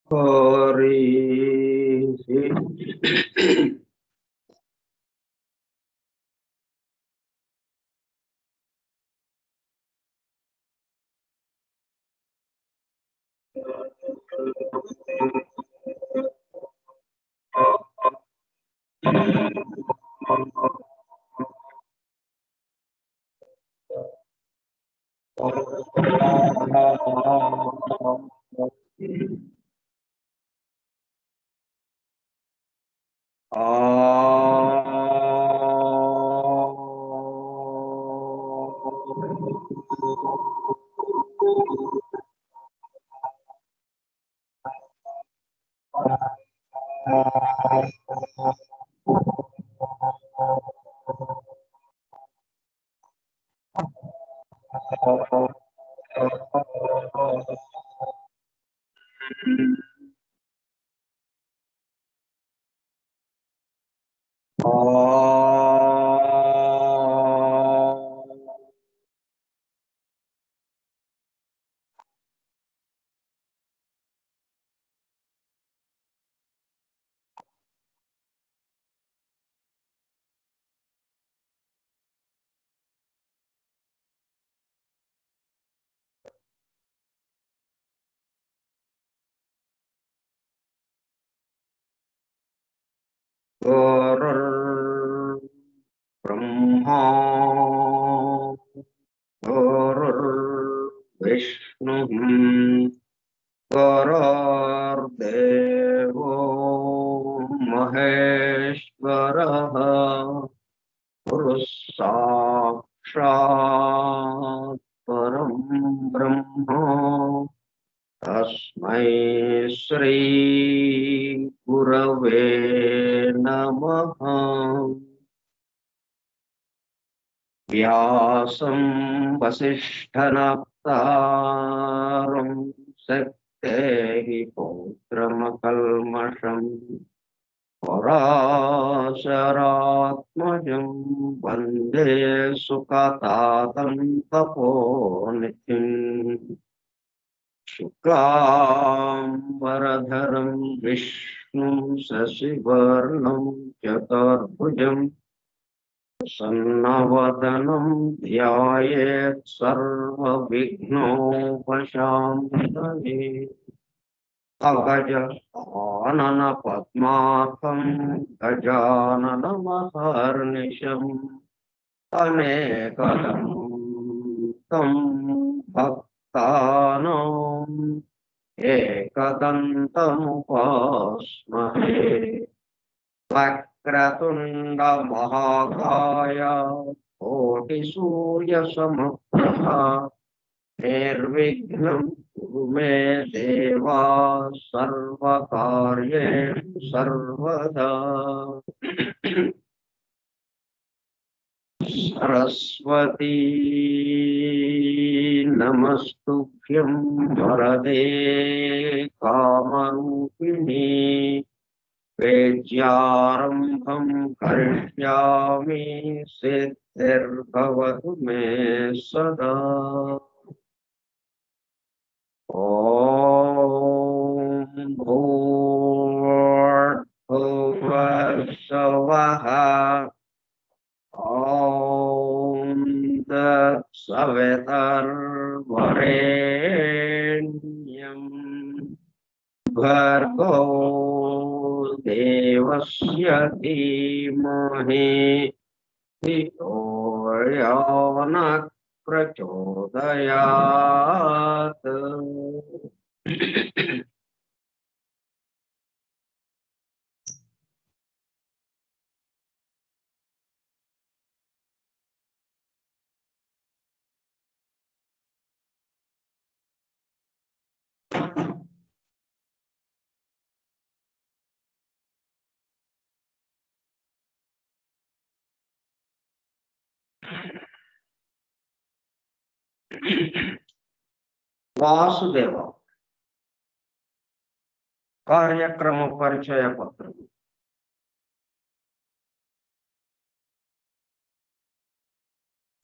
Hori. Gurur Brahma Gurur Vishnu Gurur Devo Maheshwara Guru Sakshat Param Brahma Tasmai Shri Gurave Namaha Vyasam Vasishthanaptaram Saktehi Putramakalmasham Parasaratmajam Vande Sukatatam Taponitim Shuklam Varadharam Vishnu Sasivarnam Chaturbhujam Sannavadanam Dhyayet Sarva Vighnopashamtane Agaja Anana Padmatham Gajanana Maharnisham Anekadam Tam Bhaktanam Ekadantamupasmahe Vakratunda Mahakaya Koti Surya Samaprabha Nirvignam Kuru me Deva Sarvakaryesu Sarvada Saraswati Namastubhyam Varade Kamarupini Vedyarambham karishyami siddhirbhavatu me sada. Om Bhurvasavaha Om Tatsavitarvarenyam Bhargo Devasya Dhimahi Dhiyo Yo Prachodayat. Vasudeva కార్యక్రమ పరిచయ పత్రం.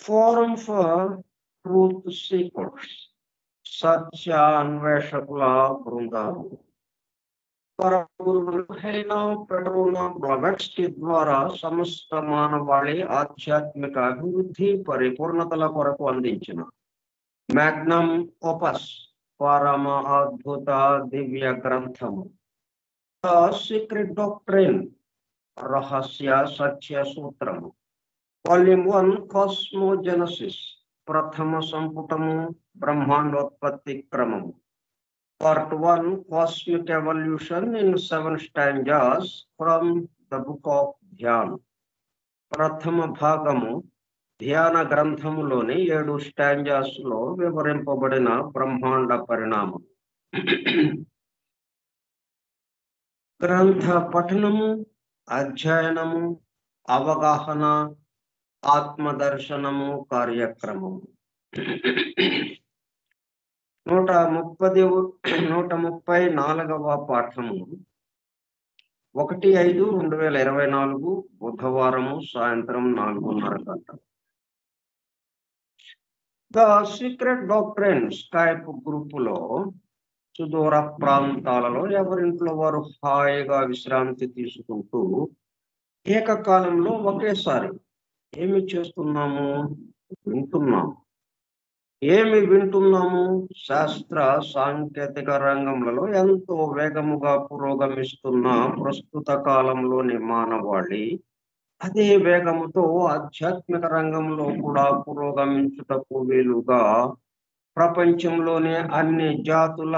Forum for Truth Seekers, సత్యాన్వేషకుల బృందం. పరమగురువులు హెలినా పెట్రోనా Blavatsky ద్వారా సమస్త మానవాళి ఆధ్యాత్మిక అభివృద్ధి పరిపూర్ణతల కొరకు అందించిన మ్యాగ్నమ్ ఓపస్ పరమ అద్భుత దివ్య గ్రంథము ద సీక్రెట్ డాక్ట్రిన్ రహస్య సత్య సూత్రము వాల్యూమ్ 1 కాస్మోజెనసిస్ ప్రథమ సంపుటము బ్రహ్మాండోత్పత్తి క్రమము Part 1 Cosmic Evolution in 7 stanzas from the Book of Dhyan. ప్రథమ భాగము ధ్యాన గ్రంథములోని 7 స్టాంజాస్ లో వివరింపబడిన బ్రహ్మాండ పరిణామం. గ్రంథ పఠనము, అధ్యయనము, అవగాహన, ఆత్మదర్శనము కార్యక్రమము. 134వ పాఠము 1/5/2024 బుధవారము సాయంత్రం 4:30 గంటలు. ద సీక్రెట్ డాక్ట్రిన్ స్కైప్ గ్రూపులో సుదూర ప్రాంతాలలో ఎవరింట్లో వారు హాయిగా విశ్రాంతి తీసుకుంటూ ఏకకాలంలో ఒకేసారి ఏమి చేస్తున్నాము? వింటున్నాము. ఏమి వింటున్నాము? శాస్త్ర సాంకేతిక రంగంలో ఎంతో వేగముగా పురోగమిస్తున్న ప్రస్తుత కాలంలోని మానవాళి అదే వేగముతో ఆధ్యాత్మిక రంగంలో కూడా పురోగమించుటకు వీలుగా ప్రపంచంలోని అన్ని జాతుల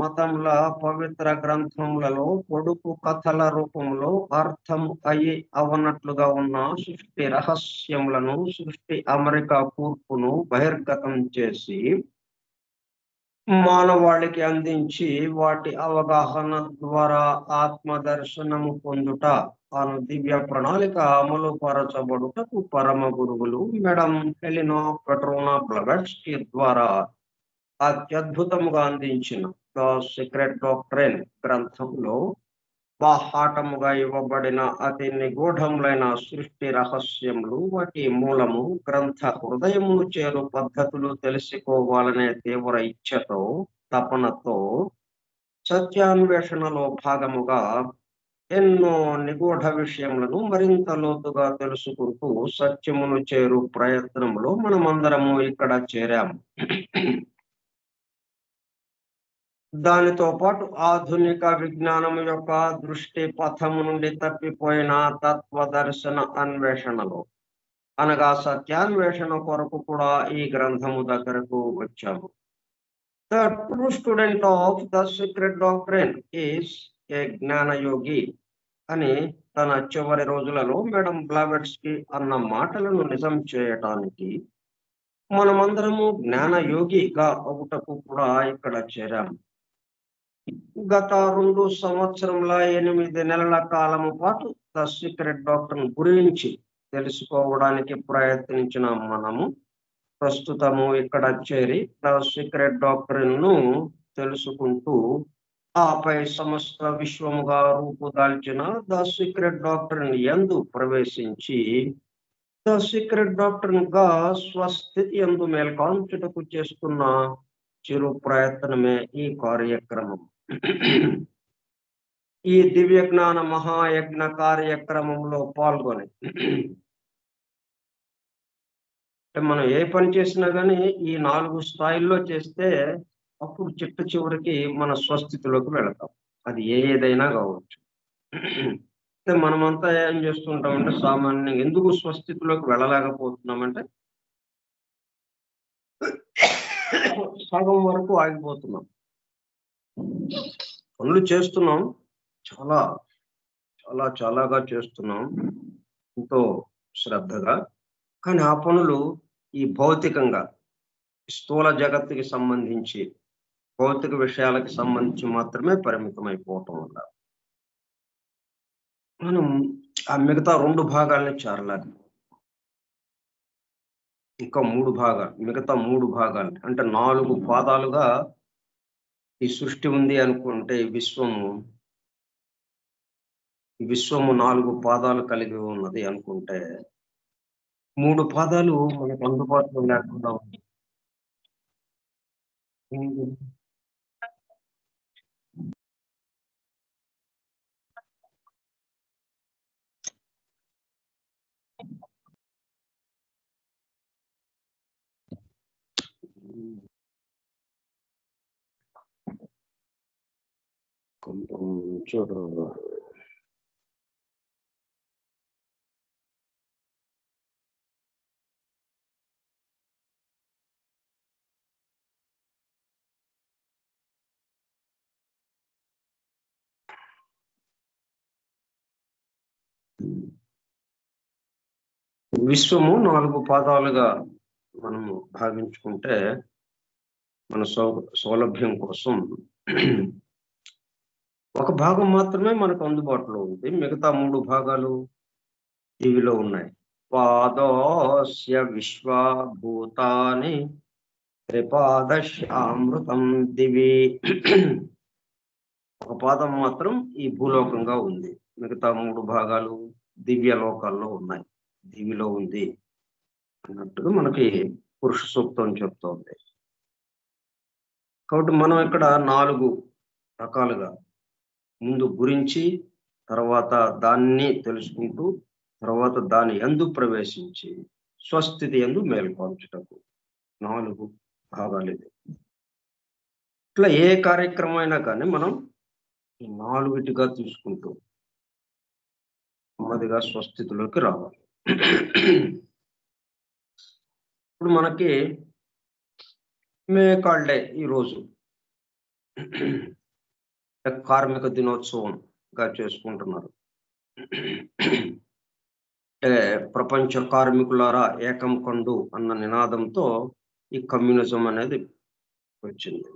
మతముల పవిత్ర గ్రంథములలో పొడుపు కథల రూపంలో అర్థం అయి అవనట్లుగా ఉన్న సృష్టి రహస్యములను సృష్టి అమెరికా కూర్పును బహిర్గతం చేసి మానవాళికి అందించి వాటి అవగాహన ద్వారా ఆత్మదర్శనము పొందుట అను దివ్య ప్రణాళిక అమలు పరచబడుటకు పరమ గురువులు మేడం హెలినా పెట్రోనా బ్లవెట్స్కీ ద్వారా అత్యద్భుతముగా అందించిన ద సీక్రెట్ డాక్ట్రిన్ గ్రంథంలో బాహాటముగా ఇవ్వబడిన అతి నిగూఢములైన సృష్టి రహస్యములు, వాటి మూలము, గ్రంథ హృదయమును చేరు పద్ధతులు తెలుసుకోవాలనే తీవ్ర ఇచ్ఛతో, తపనతో సత్యాన్వేషణలో భాగముగా ఎన్నో నిగూఢ విషయములను మరింత లోతుగా తెలుసుకుంటూ సత్యమును చేరు ప్రయత్నంలో మనమందరము ఇక్కడ చేరాము. దానితో పాటు ఆధునిక విజ్ఞానం యొక్క దృష్టి పథము నుండి తప్పిపోయిన తత్వదర్శన అన్వేషణలో అనగా సత్యాన్వేషణ కొరకు కూడా ఈ గ్రంథము దగ్గరకు వచ్చాము. The true student of the secret doctrine is a జ్ఞానయోగి అని తన చివరి రోజులలో మేడం బ్లవెట్స్కీ అన్న మాటలను నిజం చేయటానికి మనమందరము జ్ఞానయోగిగా ఒకటకు కూడా ఇక్కడ చేరాము. గత 2 సంవత్సరముల 8 నెలల కాలము పాటు ద సీక్రెట్ డాక్ట్రిన్ గురించి తెలుసుకోవడానికి ప్రయత్నించిన మనము ప్రస్తుతము ఇక్కడ చేరి ద సీక్రెట్ డాక్ట్రిన్ ను తెలుసుకుంటూ ఆపై సమస్త విశ్వముగా రూపుదాల్చిన ద సీక్రెట్ డాక్ట్రిన్ యందు ప్రవేశించి ద సీక్రెట్ డాక్ట్రిన్ గా స్వస్థితి యందు మేల్కాంచుటకు చేస్తున్న చిరు ప్రయత్నమే ఈ కార్యక్రమం. ఈ దివ్య జ్ఞాన మహాయజ్ఞ కార్యక్రమంలో పాల్గొని మనం ఏ పని చేసినా కానీ ఈ 4 స్థాయిల్లో చేస్తే అప్పుడు చిట్ట చివరికి మన స్వస్థితిలోకి వెళతాం. అది ఏదైనా కావచ్చు. మనమంతా ఏం చేస్తుంటామంటే సామాన్యంగా ఎందుకు స్వస్థితిలోకి వెళ్ళలేకపోతున్నామంటే సగం వరకు ఆగిపోతున్నాం. పనులు చేస్తున్నాం, చాలా చాలా చాలాగా చేస్తున్నాం ఎంతో శ్రద్ధగా. కానీ ఆ పనులు ఈ భౌతికంగా స్థూల జగత్తుకి సంబంధించి భౌతిక విషయాలకు సంబంధించి మాత్రమే పరిమితం అయిపోవటం వల్ల మనం ఆ మిగతా 2 భాగాలని చేరలేక ఇంకా 3 భాగాలు, మిగతా 3 భాగాలు అంటే 4 పాదాలుగా ఈ సృష్టి ఉంది అనుకుంటే విశ్వము 4 పాదాలు కలిగి ఉన్నది అనుకుంటే 3 పాదాలు మనకు అందుబాటులో లేకుండా ఉంది. చూడు, విశ్వము 4 పాదాలుగా మనము భావించుకుంటే మన సౌలభ్యం కోసం ఒక భాగం మాత్రమే మనకు అందుబాటులో ఉంది. మిగతా 3 భాగాలు దివిలో ఉన్నాయి. పాదోస్య విశ్వభూతాని త్రిపాదశ్యామృతం దివి. ఒక పాదం మాత్రం ఈ భూలోకంగా ఉంది. మిగతా 3 భాగాలు దివ్య లోకాల్లో ఉన్నాయి, దివిలో ఉంది అన్నట్టుగా మనకి పురుష సూక్తం చెప్తోంది. కాబట్టి మనం ఇక్కడ 4 రకాలుగా ముందు గురించి, తర్వాత దాన్ని తెలుసుకుంటూ, తర్వాత దాని యందు ప్రవేశించి స్వస్థితి యందు మేల్కొల్చుటకు 4 భాగాలు ఇది. ఇట్లా ఏ కార్యక్రమం అయినా కానీ మనం ఈ 4టిగా తీసుకుంటూ నెమ్మదిగా స్వస్థితిలోకి రావాలి. ఇప్పుడు మనకి మేకాళ్ళే ఈరోజు కార్మిక దినోత్సవంగా చేసుకుంటున్నారు. ప్రపంచ కార్మికులారా ఏకం కండు అన్న నినాదంతో ఈ కమ్యూనిజం అనేది వచ్చింది.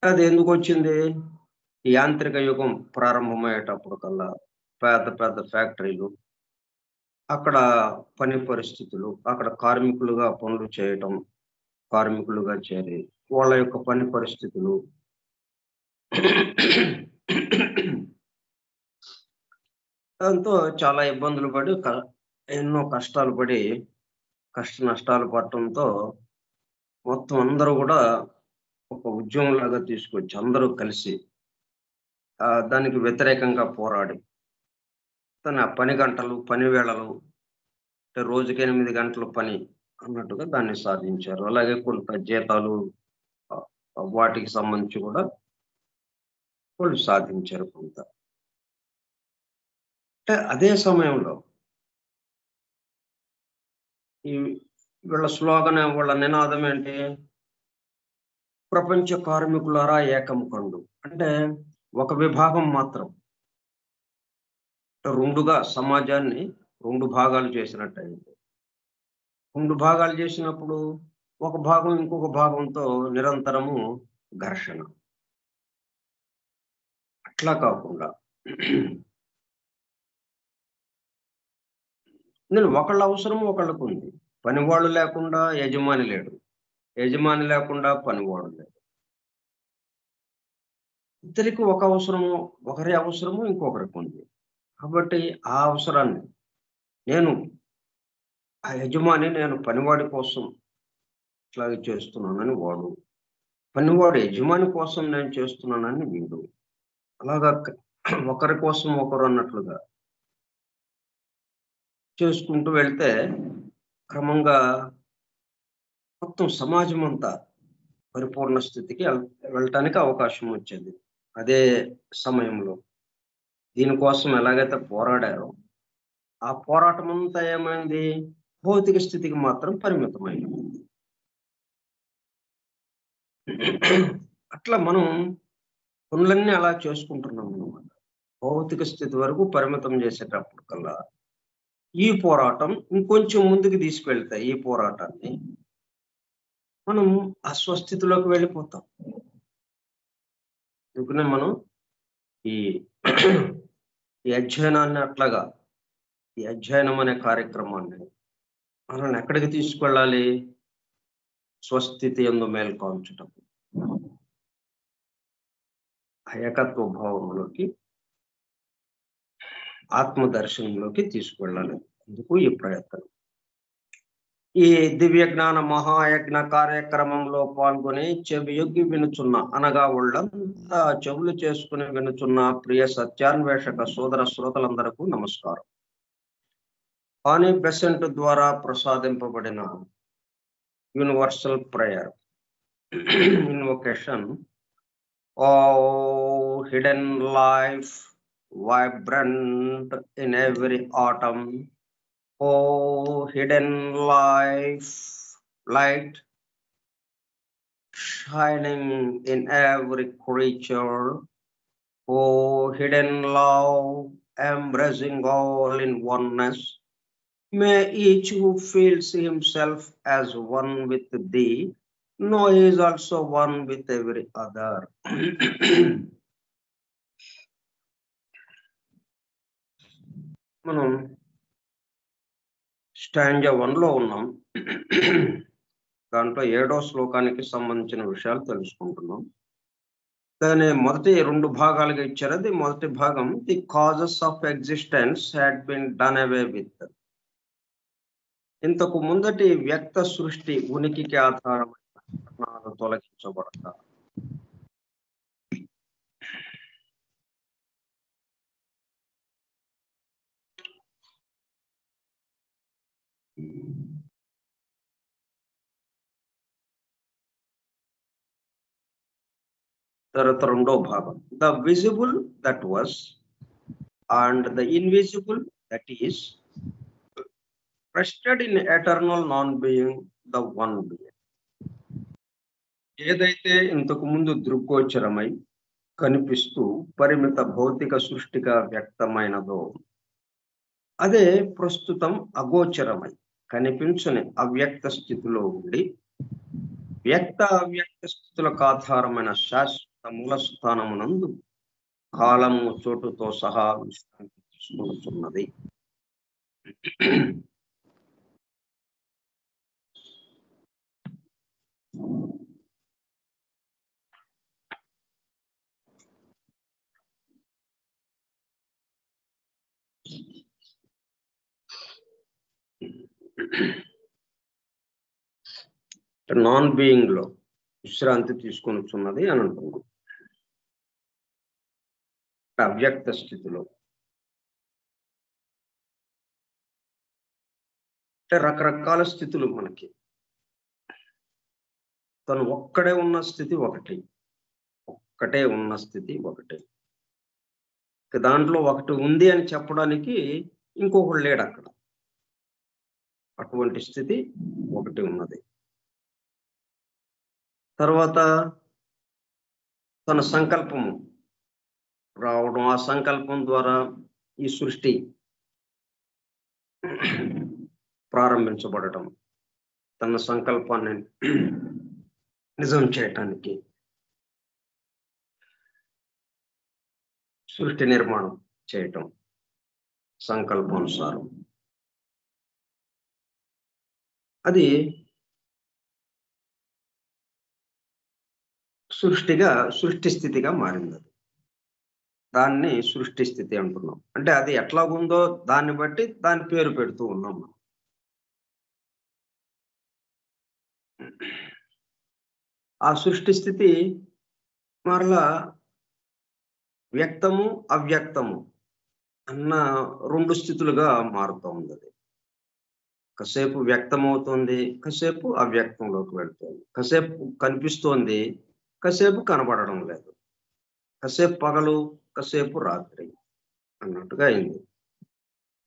అది ఎందుకు వచ్చింది? యాంత్రిక యుగం ప్రారంభమయ్యేటప్పుడు కల్లా పెద్ద పెద్ద ఫ్యాక్టరీలు, అక్కడ పని పరిస్థితులు, అక్కడ కార్మికులుగా పనులు చేయటం, కార్మికులుగా చేరి వాళ్ళ యొక్క పని పరిస్థితులు, దాంతో చాలా ఇబ్బందులు పడి ఎన్నో కష్టాలు పడి కష్ట నష్టాలు పడటంతో మొత్తం అందరూ కూడా ఒక ఉద్యమం లాగా తీసుకొచ్చి అందరూ కలిసి దానికి వ్యతిరేకంగా పోరాడి తన పని గంటలు, పని వేళలు, అంటే రోజుకి 8 గంటల పని అన్నట్టుగా దాన్ని సాధించారు. అలాగే కొంత జీతాలు వాటికి సంబంధించి కూడా వాళ్ళు సాధించారు కొంత. అంటే అదే సమయంలో ఈ వీళ్ళ స్లోగన్, వాళ్ళ నినాదం ఏంటి? ప్రపంచ కార్మికులారా ఏకం కండు. అంటే ఒక విభాగం మాత్రం, 2గా సమాజాన్ని 2 భాగాలు చేసినట్టయింది. 2 భాగాలు చేసినప్పుడు ఒక భాగం ఇంకొక భాగంతో నిరంతరము ఘర్షణ. అట్లా కాకుండా నేను ఒకళ్ళ అవసరం ఒకళ్ళకు ఉంది. పనివాళ్ళు లేకుండా యజమాని లేడు, యజమాని లేకుండా పనివాడు లేడు. ఇద్దరికి ఒక అవసరము, ఒకరి అవసరము ఇంకొకరికి ఉంది. కాబట్టి ఆ అవసరాన్ని నేను ఆ యజమాని నేను పనివాడి కోసం ఇట్లాగే చేస్తున్నానని వాడు, పనివాడు యజమాని కోసం నేను చేస్తున్నానని వీడు, అలాగా ఒకరి కోసం ఒకరు అన్నట్లుగా చేసుకుంటూ వెళ్తే క్రమంగా మొత్తం సమాజం అంతా పరిపూర్ణ స్థితికి వెళ్ళటానికి అవకాశం వచ్చింది. అదే సమయంలో దీనికోసం ఎలాగైతే పోరాడారో ఆ పోరాటం అంతా ఏమైంది? భౌతిక స్థితికి మాత్రం పరిమితమైంది. అట్లా మనం పనులన్నీ అలా చేసుకుంటున్నాం అన్నమాట. భౌతిక స్థితి వరకు పరిమితం చేసేటప్పుడు కల్లా ఈ పోరాటం ఇంకొంచెం ముందుకు తీసుకెళ్తాయి. ఈ పోరాటాన్ని మనం అస్వస్థితిలోకి వెళ్ళిపోతాం. అందుకనే మనం ఈ అధ్యయనాన్ని అట్లాగా, ఈ అధ్యయనం అనే కార్యక్రమాన్ని మనల్ని ఎక్కడికి తీసుకెళ్ళాలి? స్వస్థితి యందు మేల్కొల్చటం, ఏకత్వ భావంలోకి, ఆత్మదర్శనంలోకి తీసుకెళ్ళాలి. అందుకు ఈ ప్రయత్నం. ఈ దివ్య జ్ఞాన మహాయజ్ఞ కార్యక్రమంలో పాల్గొని చెవియొగ్గి వినుచున్న, అనగా ఒళ్ళంతా చెవులు చేసుకుని వినుచున్న ప్రియ సత్యాన్వేషక సోదర శ్రోతలందరకు నమస్కారం. ఆని బెసెంట్ ద్వారా ప్రసాదింపబడిన universal prayer invocation. Oh, hidden life, vibrant in every autumn. Oh, hidden life, light shining in every creature. Oh, hidden love, embracing all in oneness. May each who feels himself as one with thee know he is also one with every other. మనం stanza 1లో ఉన్నాం. దాంట్లో 7వ శ్లోకానికి సంబంధించిన విషయాలు తెలుసుకుంటున్నాం. దాని మొదటి 2 భాగాలుగా ఇచ్చారు. అది మొదటి భాగం, the causes of existence had been done away with. ఇంతకు ముందటి వ్యక్త సృష్టి ఉనికికి ఆధారమైన కారణాలు తొలగించబడతారు. తర్వాత 2వ భాగం, the visible that was and the invisible that is rested in eternal non being, the one being. ఏదైతే ఇంతకు ముందు దృగ్గోచరమై కనిపిస్తూ పరిమిత భౌతిక సృష్టిగా వ్యక్తమైనదో అదే ప్రస్తుతం అగోచరమై కనిపించని అవ్యక్త స్థితిలో ఉండి వ్యక్త అవ్యక్త స్థితులకు ఆధారమైన శాశ్వత మూల స్థానమునందు కాలము చోటుతో సహా విశ్రాంతి తీసుకుంటున్నది. నాన్ బీయింగ్ లో విశ్రాంతి తీసుకొనిచున్నది అని అంటున్నాం. అవ్యక్త స్థితిలో అంటే రకరకాల స్థితులు మనకి. తను ఒక్కడే ఉన్న స్థితి ఒకటి, ఒక్కటే ఉన్న స్థితి ఒకటి. దాంట్లో ఒకటి ఉంది అని చెప్పడానికి ఇంకొకటి లేడు అక్కడ. అటువంటి స్థితి ఒకటి ఉన్నది. తర్వాత తన సంకల్పము రావడం, ఆ సంకల్పం ద్వారా ఈ సృష్టి ప్రారంభించబడటం, తన సంకల్పాన్ని నిజం చేయటానికి సృష్టి నిర్మాణం చేయటం సంకల్పానుసారం. అది సృష్టి స్థితిగా మారింది. దాన్ని సృష్టి స్థితి అంటున్నాం. అంటే అది ఎట్లా ఉందో దాన్ని బట్టి దాని పేరు పెడుతూ ఉన్నాం మనం. ఆ సృష్టి స్థితి మరలా వ్యక్తము అవ్యక్తము అన్న 2 స్థితులుగా మారుతూ ఉంది. అది కాసేపు వ్యక్తమవుతుంది, కాసేపు అవ్యక్తంలోకి వెళ్తుంది. కాసేపు కనిపిస్తోంది, కాసేపు కనబడడం లేదు. కాసేపు పగలు, కాసేపు రాత్రి అన్నట్టుగా అయింది.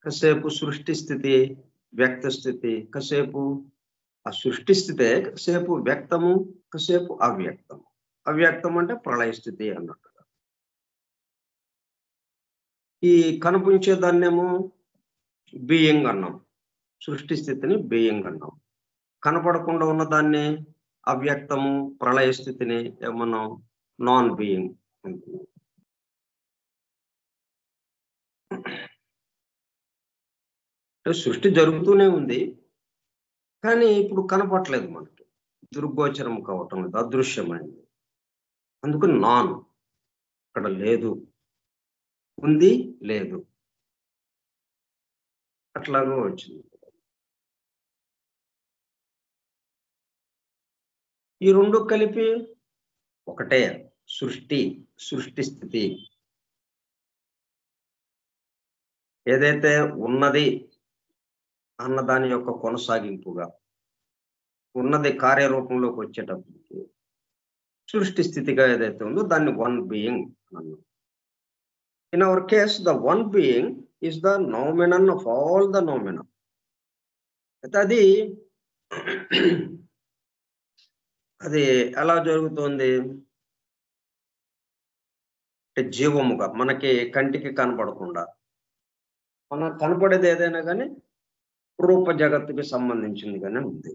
కాసేపు సృష్టి స్థితి, వ్యక్త స్థితి, కాసేపు ఆ సృష్టి స్థితే, కాసేపు వ్యక్తము, కాసేపు అవ్యక్తము. అవ్యక్తం అంటే ప్రళయ స్థితి అన్నట్టుగా. ఈ కనిపించే దాన్నేమో బీయింగ్ అన్నాం, సృష్టి స్థితిని బీయింగ్ అన్నాం. కనపడకుండా ఉన్న దాన్ని అవ్యక్తము, ప్రళయ స్థితిని ఏమన్నాం, నాన్ బీయింగ్ అంటున్నాం. సృష్టి జరుగుతూనే ఉంది, కానీ ఇప్పుడు కనపట్లేదు, మనకి దుర్గోచరం కావటం లేదు, అదృశ్యమైంది. అందుకు నాన్, అక్కడ లేదు, ఉంది లేదు, అట్లాగో వచ్చింది. ఈ 2 కలిపి ఒకటే సృష్టి స్థితి. ఏదైతే ఉన్నది అన్న దాని యొక్క కొనసాగింపుగా ఉన్నది కార్యరూపంలోకి వచ్చేటప్పటికి సృష్టి స్థితిగా ఏదైతే ఉందో దాన్ని వన్ బీయింగ్ అన్నాం. In our case the one being is the noumenon of all the noumenon. అయితే అది ఎలా జరుగుతుంది అంటే జీవముగా మనకి కంటికి కనపడకుండా, మనకు కనపడేది ఏదైనా కానీ రూప జగత్తుకి సంబంధించిందిగానే ఉంది.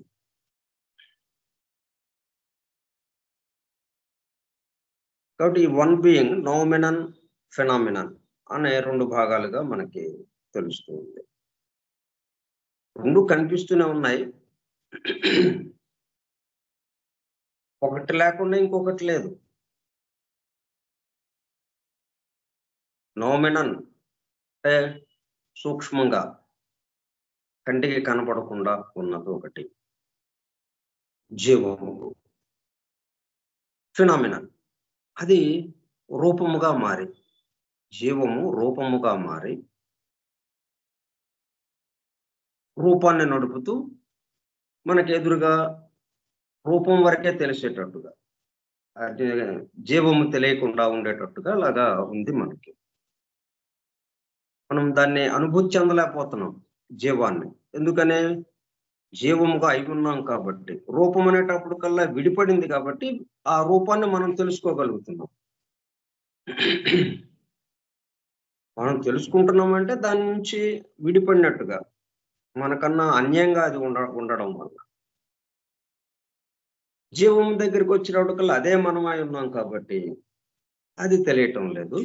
కాబట్టి ఈ వన్ బీయింగ్ నోమినన్ ఫెనామినన్ అనే 2 భాగాలుగా మనకి తెలుస్తూ ఉంది. 2 కనిపిస్తూనే ఉన్నాయి. ఒకటి లేకుండా ఇంకొకటి లేదు. నోమినన్ అంటే సూక్ష్మంగా కంటికి కనపడకుండా ఉన్నది ఒకటి జీవము. ఫినామినన్ అది రూపముగా మారి, జీవము రూపముగా మారి రూపాన్ని నడుపుతూ మనకి ఎదురుగా రూపం వరకే తెలిసేటట్టుగా, అది జీవము తెలియకుండా ఉండేటట్టుగా అలాగా ఉంది మనకి. మనం దాన్ని అనుభూతి చెందలేకపోతున్నాం జీవాన్ని. ఎందుకని జీవముగా అయి ఉన్నాం కాబట్టి, రూపం అనేటప్పుడు కల్లా విడిపడింది కాబట్టి ఆ రూపాన్ని మనం తెలుసుకోగలుగుతున్నాం. మనం తెలుసుకుంటున్నామంటే దాని నుంచి విడిపడినట్టుగా, మనకన్నా అన్యంగా అది ఉండడం వల్ల. జీవం దగ్గరికి వచ్చినప్పటికల్లా అదే మనమై ఉన్నాం కాబట్టి అది తెలియటం లేదు.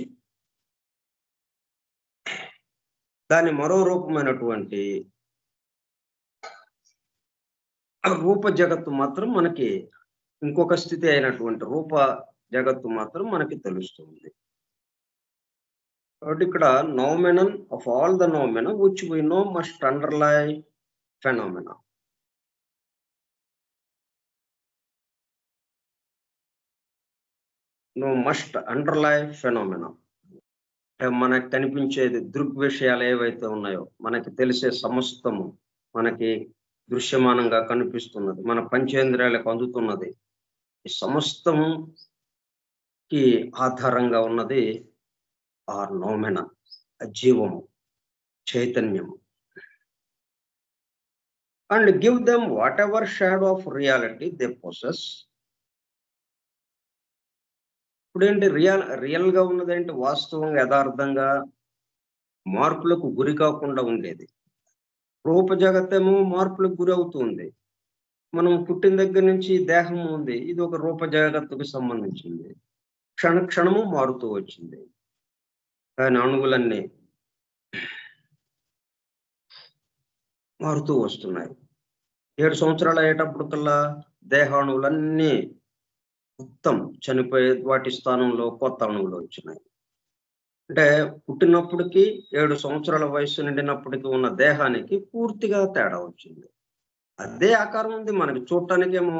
దాని మరో రూపమైనటువంటి రూప జగత్తు మాత్రం మనకి, ఇంకొక స్థితి అయినటువంటి రూప జగత్తు మాత్రం మనకి తెలుస్తుంది. కాబట్టి ఇక్కడ noumenon of all the noumena which we know must underlie phenomena. Know must underlie phenomena. మనకు కనిపించేది దృగ్విషయాలు ఏవైతే ఉన్నాయో, మనకి తెలిసే సమస్తము, మనకి దృశ్యమానంగా కనిపిస్తున్నది, మన పంచేంద్రియాలకు అందుతున్నది, ఈ సమస్తముకి ఆధారంగా ఉన్నది ఆ నోమెన, జీవము, చైతన్యము. And give them what ever shadow of reality they possess. ఇప్పుడేంటి రియల్ గా ఉన్నదేంటి, వాస్తవంగా యథార్థంగా మార్పులకు గురి కాకుండా ఉండేది. రూప జగత్తేమో మార్పులకు గురి అవుతుంది. మనం పుట్టిన దగ్గర నుంచి దేహం ఉంది, ఇది ఒక రూప జగత్తుకు సంబంధించింది, క్షణము మారుతూ వచ్చింది. కానీ అణువులన్నీ మారుతూ వస్తున్నాయి. 7 సంవత్సరాలు అయ్యేటప్పటికల్లా దేహాణువులన్నీ మొత్తం చనిపోయే వాటి స్థానంలో కొత్త అణువులు వచ్చినాయి. అంటే పుట్టినప్పటికీ 7 సంవత్సరాల వయసు నిండినప్పటికీ ఉన్న దేహానికి పూర్తిగా తేడా వచ్చింది. అదే ఆకారం ఉంది మనకి, చూడటానికేమో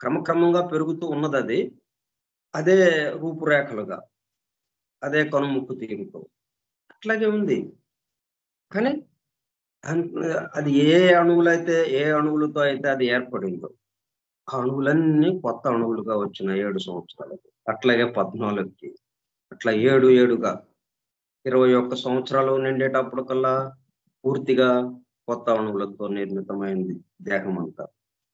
క్రమక్రమంగా పెరుగుతూ ఉన్నది. అదే రూపురేఖలుగా, అదే కనుముక్కు తీరుతో అట్లాగే ఉంది. కానీ అది ఏ అణువులతో అయితే అది ఏర్పడిందో, ఆ అణువులన్నీ కొత్త అణువులుగా వచ్చినాయి 7 సంవత్సరాలకి. అట్లాగే 14కి, అట్లా 7గా 21 సంవత్సరాలు నిండేటప్పటికల్లా పూర్తిగా కొత్త అణువులతో నిర్మితమైంది దేహం అంతా.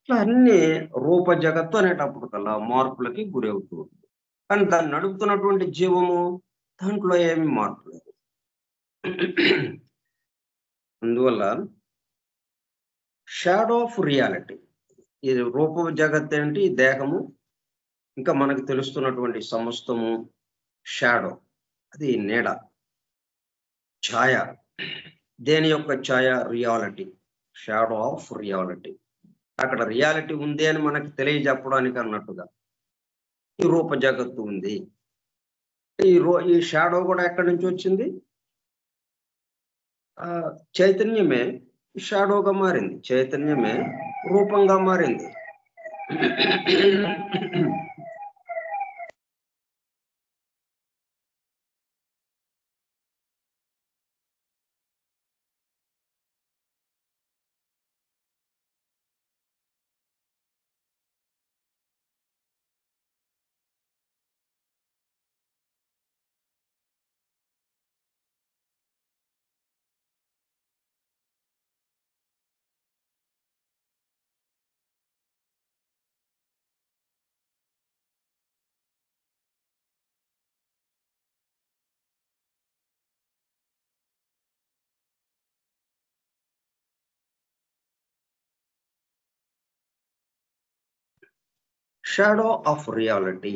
ఇట్లా అన్ని రూప జగత్తు అనేటప్పటికల్లా మార్పులకి గురి అవుతూ ఉంది. కానీ దాన్ని నడుపుతున్నటువంటి జీవము, దాంట్లో ఏమి మార్పు లేదు. అందువల్ల షాడో ఆఫ్ రియాలిటీ, ఈ రూప జగత్ ఏంటి, దేహము, ఇంకా మనకు తెలుస్తున్నటువంటి సమస్తము షాడో, అది నీడ, ఛాయ. దేని యొక్క ఛాయ? Reality, shadow of reality. అక్కడ రియాలిటీ ఉంది అని మనకి తెలియజెప్పడానికి అన్నట్టుగా ఈ రూప జగత్తు ఉంది. ఈ షాడో కూడా ఎక్కడి నుంచి వచ్చింది? చైతన్యమే షాడోగా మారింది, చైతన్యమే రూపంగా మారింది. షాడో ఆఫ్ రియాలిటీ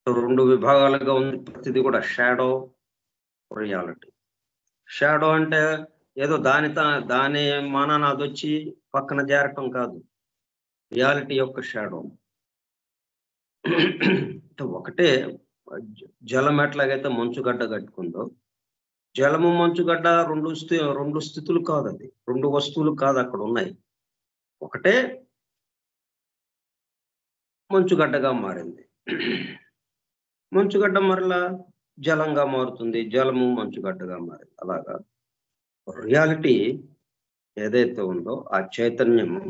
2 విభాగాలుగా ఉంది. ప్రతిది కూడా షాడో, రియాలిటీ. షాడో అంటే ఏదో దాని మానాన అదొచ్చి పక్కన జారటం కాదు. రియాలిటీ యొక్క షాడో. అంటే ఒకటే జలం ఎట్లాగైతే మంచుగడ్డ కట్టుకుందో, జలము మంచుగడ్డ 2 స్థితులు కాదు, అది 2 వస్తువులు కాదు అక్కడ ఉన్నాయి. ఒకటే మంచుగడ్డగా మారింది. మంచుగడ్డ మరలా జలంగా మారుతుంది, జలము మంచుగడ్డగా మారింది. అలాగా రియాలిటీ ఏదైతే ఉందో ఆ చైతన్యము,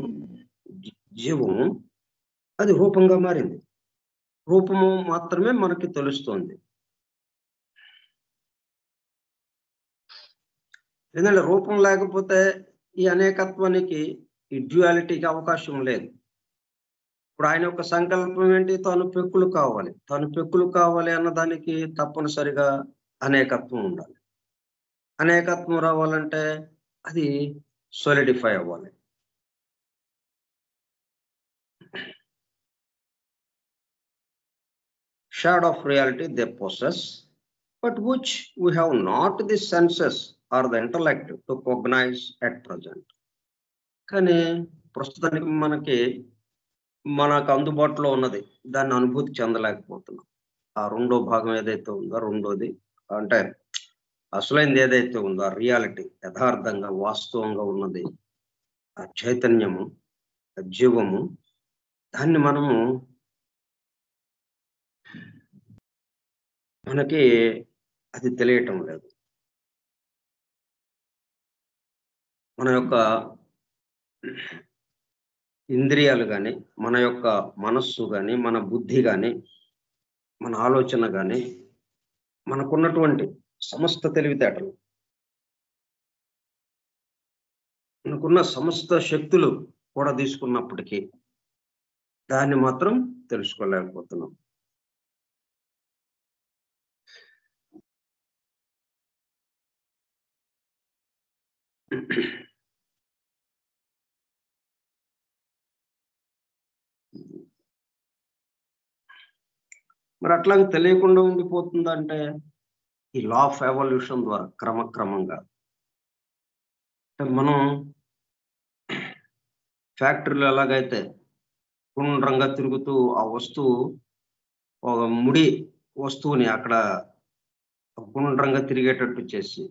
జీవము, అది రూపంగా మారింది. రూపము మాత్రమే మనకి తెలుస్తోంది. ఎందుకంటే రూపం లేకపోతే ఈ అనేకత్వానికి, ఈ డ్యుయాలిటీకి అవకాశం లేదు. ఇప్పుడు ఆయన యొక్క సంకల్పం ఏంటి? తను పెక్కులు కావాలి. తను పెక్కులు కావాలి అన్నదానికి తప్పనిసరిగా అనేకత్వం ఉండాలి. అనేకత్వం రావాలంటే అది సోలిడిఫై అవ్వాలి. Shadow of reality they possess, but which we have not the senses or the intellect to cognize at present. కానీ ప్రస్తుతానికి మనకు అందుబాటులో ఉన్నది, దాన్ని అనుభూతి చెందలేకపోతున్నాం. ఆ రెండో భాగం ఏదైతే ఉందో, రెండోది అంటే అసలైంది ఏదైతే ఉందో, ఆ రియాలిటీ, యథార్థంగా వాస్తవంగా ఉన్నది, ఆ చైతన్యము, ఆ జీవము, దాన్ని మనకి అది తెలియటం లేదు. మన యొక్క ఇంద్రియాలు కానీ, మన యొక్క మనస్సు కానీ, మన బుద్ధి కానీ, మన ఆలోచన కానీ, మనకున్నటువంటి సమస్త తెలివితేటలు, మనకున్న సమస్త శక్తులు కూడా తీసుకున్నప్పటికీ దాన్ని మాత్రం తెలుసుకోలేకపోతున్నాం. మరి అట్లాగే తెలియకుండా ఉండిపోతుందంటే ఈ లా ఆఫ్ ఎవల్యూషన్ ద్వారా క్రమక్రమంగా మనం ఫ్యాక్టరీలో ఎలాగైతే గుండ్రంగా తిరుగుతూ ఆ వస్తువు, ఒక ముడి వస్తువుని అక్కడ గుండ్రంగా తిరిగేటట్టు చేసి,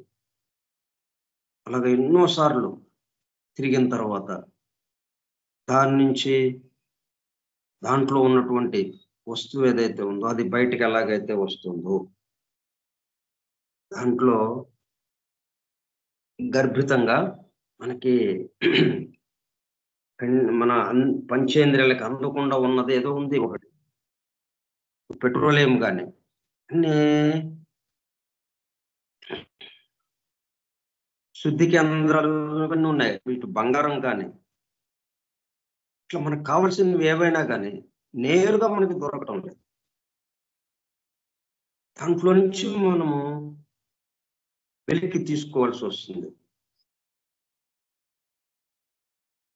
అలాగే ఎన్నోసార్లు తిరిగిన తర్వాత దాంట్లో ఉన్నటువంటి వస్తువు ఏదైతే ఉందో అది బయటికి ఎలాగైతే వస్తుందో, దాంట్లో గర్భితంగా మనకి మన పంచేంద్రియాలకు అందకుండా ఉన్నది ఏదో ఉంది ఒకటి, పెట్రోలియం కానీ, అన్ని శుద్ధి కేంద్రాలు ఇవన్నీ ఉన్నాయి. ఇటు బంగారం కానీ, ఇట్లా మనకు కావాల్సినవి ఏవైనా కానీ నేరుగా మనకి దొరకటం లేదు. దాంట్లో నుంచి మనము వెలికి తీసుకోవాల్సి వస్తుంది.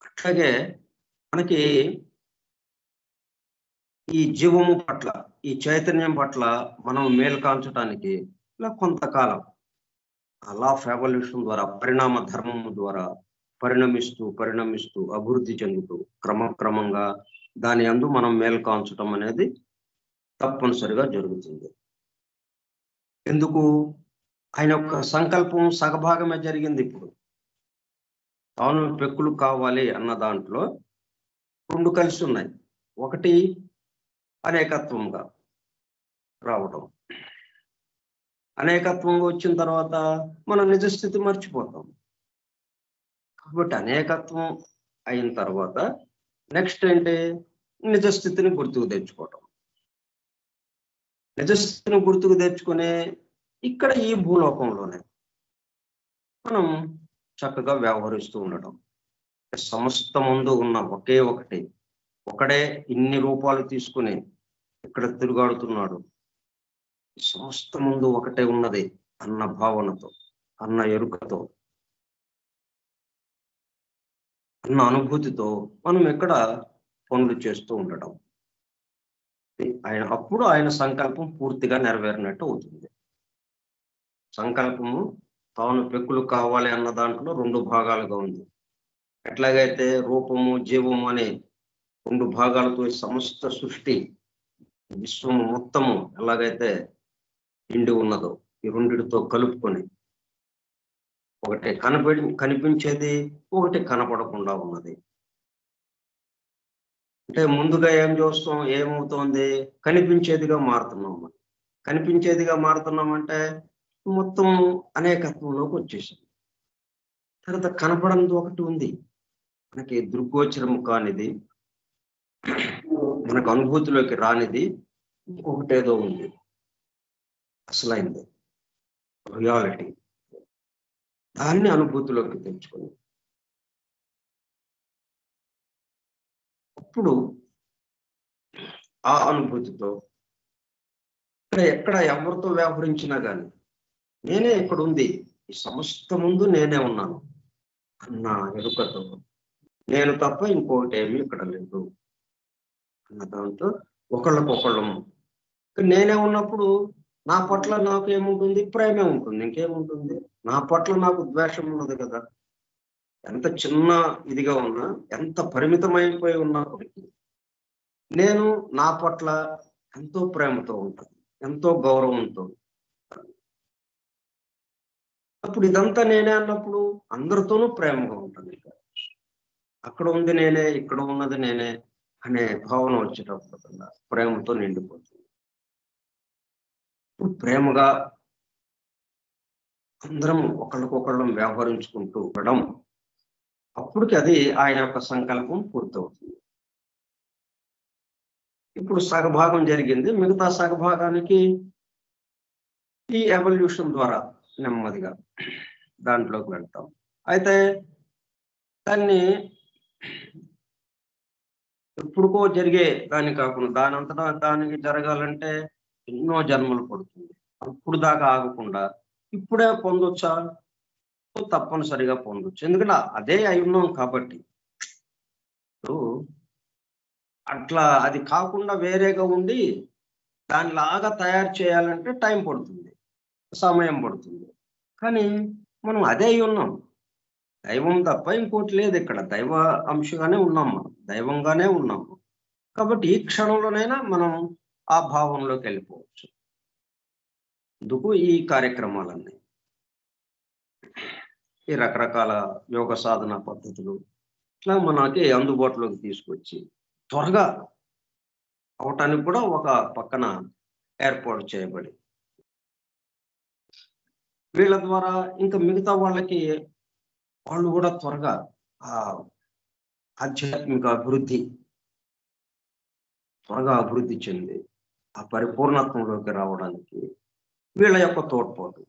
అట్లాగే మనకి ఈ జీవము పట్ల, ఈ చైతన్యం పట్ల మనం మేలు కాంచడానికి ఇలా కొంతకాలం ఆ లా ఆఫ్ ఎవల్యూషన్ ద్వారా, పరిణామ ధర్మము ద్వారా పరిణమిస్తూ అభివృద్ధి చెందుతూ క్రమక్రమంగా దాని యందు మనం మేలు కాంచటం అనేది తప్పనిసరిగా జరుగుతుంది. ఎందుకు? ఆయన యొక్క సంకల్పం సగభాగమే జరిగింది. ఇప్పుడు తాను పెక్కులు కావాలి అన్న దాంట్లో 2 కలిసి ఉన్నాయి. ఒకటి అనేకత్వంగా రావటం. అనేకత్వంగా వచ్చిన తర్వాత మనం నిజస్థితి మర్చిపోతాం. కాబట్టి అనేకత్వం అయిన తర్వాత నెక్స్ట్ ఏంటి? నిజస్థితిని గుర్తుకు తెచ్చుకోవటం. నిజస్థితిని గుర్తుకు తెచ్చుకునే ఇక్కడ ఈ భూలోకంలోనే మనం చక్కగా వ్యవహరిస్తూ ఉండటం. సమస్త ముందు ఉన్న ఒకడే ఇన్ని రూపాలు తీసుకుని ఇక్కడ తిరుగాడుతున్నాడు. సమస్త ముందు ఒకటే ఉన్నది అన్న భావనతో, అన్న ఎరుకతో అన్న అనుభూతితో మనం ఇక్కడ పనులు చేస్తూ ఉండడం. అప్పుడు ఆయన సంకల్పం పూర్తిగా నెరవేరినట్టు అవుతుంది. సంకల్పము తాను పెక్కులు కావాలి అన్న దాంట్లో 2 భాగాలుగా ఉంది. ఎట్లాగైతే రూపము, జీవము అనే 2 భాగాలతో ఈ సమస్త సృష్టి, విశ్వము మొత్తము ఎలాగైతే నిండి ఉన్నదో, ఈ రెండిటితో కలుపుకొని ఒకటి కనిపించేది, ఒకటి కనపడకుండా ఉన్నది. అంటే ముందుగా ఏం చూస్తాం, ఏమవుతోంది, కనిపించేదిగా మారుతున్నాం మనం. కనిపించేదిగా మారుతున్నామంటే మొత్తం అనేకత్వంలోకి వచ్చేసాం. తర్వాత కనపడనిది ఒకటి ఉంది, మనకి దృగ్గోచరం కానిది, మనకు అనుభూతిలోకి రానిది ఇంకొకటేదో ఉంది, అసలైంది, రియాలిటీ. దాన్ని అనుభూతిలోకి తెచ్చుకొని అప్పుడు ఆ అనుభూతితో ఎక్కడ ఎవరితో వ్యవహరించినా కానీ నేనే ఇక్కడ ఉంది, ఈ సమస్త ముందు నేనే ఉన్నాను అన్న ఎరుకతో, నేను తప్ప ఇంకొకటి ఏమీ ఇక్కడ లేదు అన్న దాంతో ఒకళ్ళకొకళ్ళము. నేనే ఉన్నప్పుడు నా పట్ల నాకు ఏముంటుంది, ప్రేమే ఉంటుంది, ఇంకేముంటుంది. నా పట్ల నాకు ద్వేషం ఉన్నది కదా. ఎంత చిన్న ఇదిగా ఉన్నా, ఎంత పరిమితమైపోయి ఉన్నప్పటికీ నేను నా పట్ల ఎంతో ప్రేమతో ఉంటాను, ఎంతో గౌరవంతో. అప్పుడు ఇదంతా నేనే అన్నప్పుడు అందరితోనూ ప్రేమగా ఉంటాను. అక్కడ ఉంది నేనే, ఇక్కడ ఉన్నది నేనే అనే భావన వచ్చేటప్పుడు కన్నా ప్రేమతో నిండిపోతుంది. ఇప్పుడు ప్రేమగా అందరం ఒకళ్ళకొకళ్ళం వ్యవహరించుకుంటూ ఉండడం, అప్పటికి అది ఆయన యొక్క సంకల్పం పూర్తవుతుంది. ఇప్పుడు సగభాగం జరిగింది, మిగతా సగభాగానికి ఈ ఎవల్యూషన్ ద్వారా నెమ్మదిగా దాంట్లోకి వెళ్తాం. అయితే దాన్ని ఎప్పుడుకో జరిగే దాన్ని కాకుండా దానంతటా దానికి జరగాలంటే ఎన్నో జన్మలు పడుతుంది. అప్పుడు దాకా ఆగకుండా ఇప్పుడే పొందొచ్చా, తప్పనిసరిగా పొందొచ్చు. ఎందుకంటే అదే అయి ఉన్నాం కాబట్టి. అట్లా అది కాకుండా వేరేగా ఉండి దానిలాగా తయారు చేయాలంటే టైం పడుతుంది, సమయం పడుతుంది. కానీ మనం అదే అయి ఉన్నాం, దైవం తప్ప ఇంకోటి లేదు. ఇక్కడ దైవ అంశగానే ఉన్నాం, మనం దైవంగానే ఉన్నాము. కాబట్టి ఈ క్షణంలోనైనా మనం ఆ భావంలోకి వెళ్ళిపోవచ్చు. అందుకు ఈ కార్యక్రమాలన్నీ, ఈ రకరకాల యోగ సాధన పద్ధతులు ఇట్లా మనకి అందుబాటులోకి తీసుకొచ్చి త్వరగా అవటానికి కూడా ఒక పక్కన ఏర్పాటు చేయబడి, వీళ్ళ ద్వారా ఇంకా మిగతా వాళ్ళకి వాళ్ళు కూడా త్వరగా ఆ ఆధ్యాత్మిక త్వరగా అభివృద్ధి చెంది ఆ పరిపూర్ణత్వంలోకి రావడానికి వీళ్ళ యొక్క తోడ్పాటు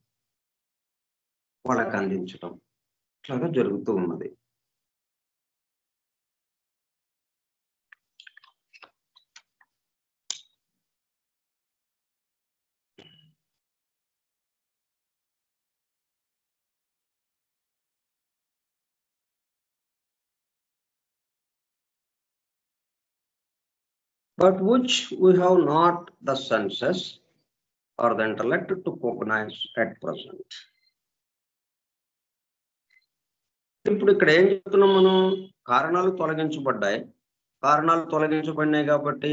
వాళ్ళకి అందించడం ఇట్లాగా జరుగుతూ ఉన్నది. But which we have not the senses or the intellect to cognize at present. ఇప్పుడు ఇక్కడ ఏం చెప్తున్నాం మనం, కారణాలు తొలగించబడ్డాయి. కారణాలు తొలగించబడినాయి కాబట్టి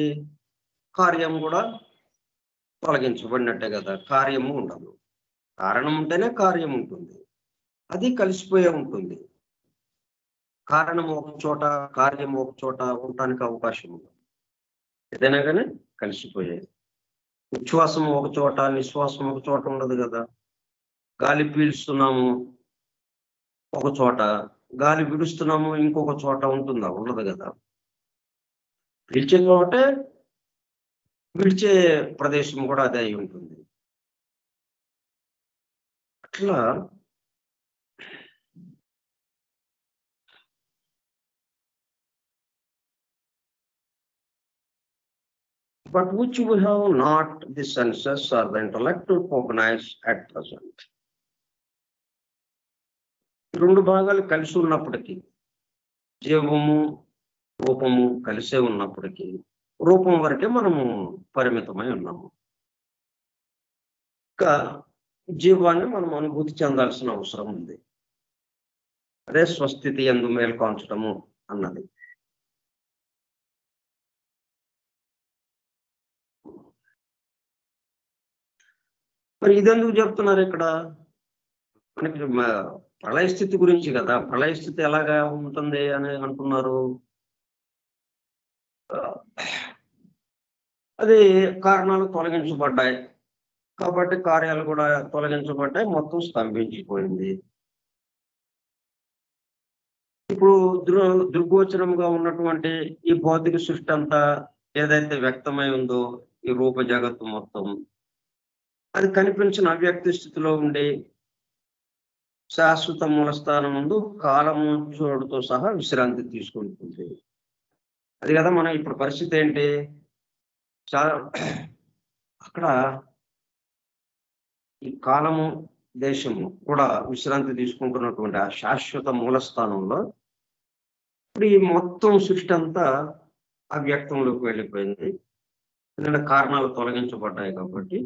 కార్యం కూడా తొలగించబడినట్టే కదా. కార్యము ఉండదు, కారణం ఉంటేనే కార్యం ఉంటుంది, అది కలిసిపోయే ఉంటుంది. కారణం ఒక చోట, కార్యం ఒక చోట ఉండటానికి అవకాశం ఉంది. ఏదైనా కానీ కలిసిపోయేది. ఉచ్ఛ్వాసం ఒక చోట, నిశ్వాసం ఒక చోట ఉండదు కదా. గాలి పీల్స్తున్నాము ఒక చోట, గాలి విడుస్తున్నాము ఇంకొక చోట ఉంటుందా? ఉండదు కదా. పీల్చే చోటే విడిచే ప్రదేశం కూడా అదే అయి ఉంటుంది. అట్లా but which we have not the senses or the intellect to cognize at present. రెండు భాగాలు కలిసి ఉన్నప్పటికీ జీవము రూపము కలిసే ఉన్నప్పటికీ రూపం వరకే మనము పరిమితమై ఉన్నాము. ఇంకా జీవాన్ని మనం అనుభూతి చెందాల్సిన అవసరం ఉంది. అదే స్వస్థితి యందు మేల్కొంచడము అన్నది. మరి ఇదెందుకు చెప్తున్నారు ఇక్కడ? మనకి ప్రళయ స్థితి గురించి కదా. ప్రళయ స్థితి ఎలాగా ఉంటుంది అని అంటున్నారు. అది కారణాలు తొలగించబడ్డాయి కాబట్టి కార్యాలు కూడా తొలగించబడ్డాయి, మొత్తం స్తంభించిపోయింది. ఇప్పుడు దృగ్గోచరంగా ఉన్నటువంటి ఈ భౌతిక సృష్టి అంతా ఏదైతే వ్యక్తమై ఉందో, ఈ రూప జగత్తు మొత్తం అది కనిపించిన అవ్యక్త స్థితిలో ఉండి శాశ్వత మూలస్థానం ముందు కాలము చోడుతో సహా విశ్రాంతి తీసుకుంటుంది. అది కదా మనం ఇప్పుడు పరిస్థితి ఏంటి? అక్కడ ఈ కాలము దేశము కూడా విశ్రాంతి తీసుకుంటున్నటువంటి ఆ శాశ్వత మూలస్థానంలో ఇప్పుడు ఈ మొత్తం సృష్టి అంతా అవ్యక్తంలోకి వెళ్ళిపోయింది. ఎందుకంటే కారణాలు తొలగించబడ్డాయి కాబట్టి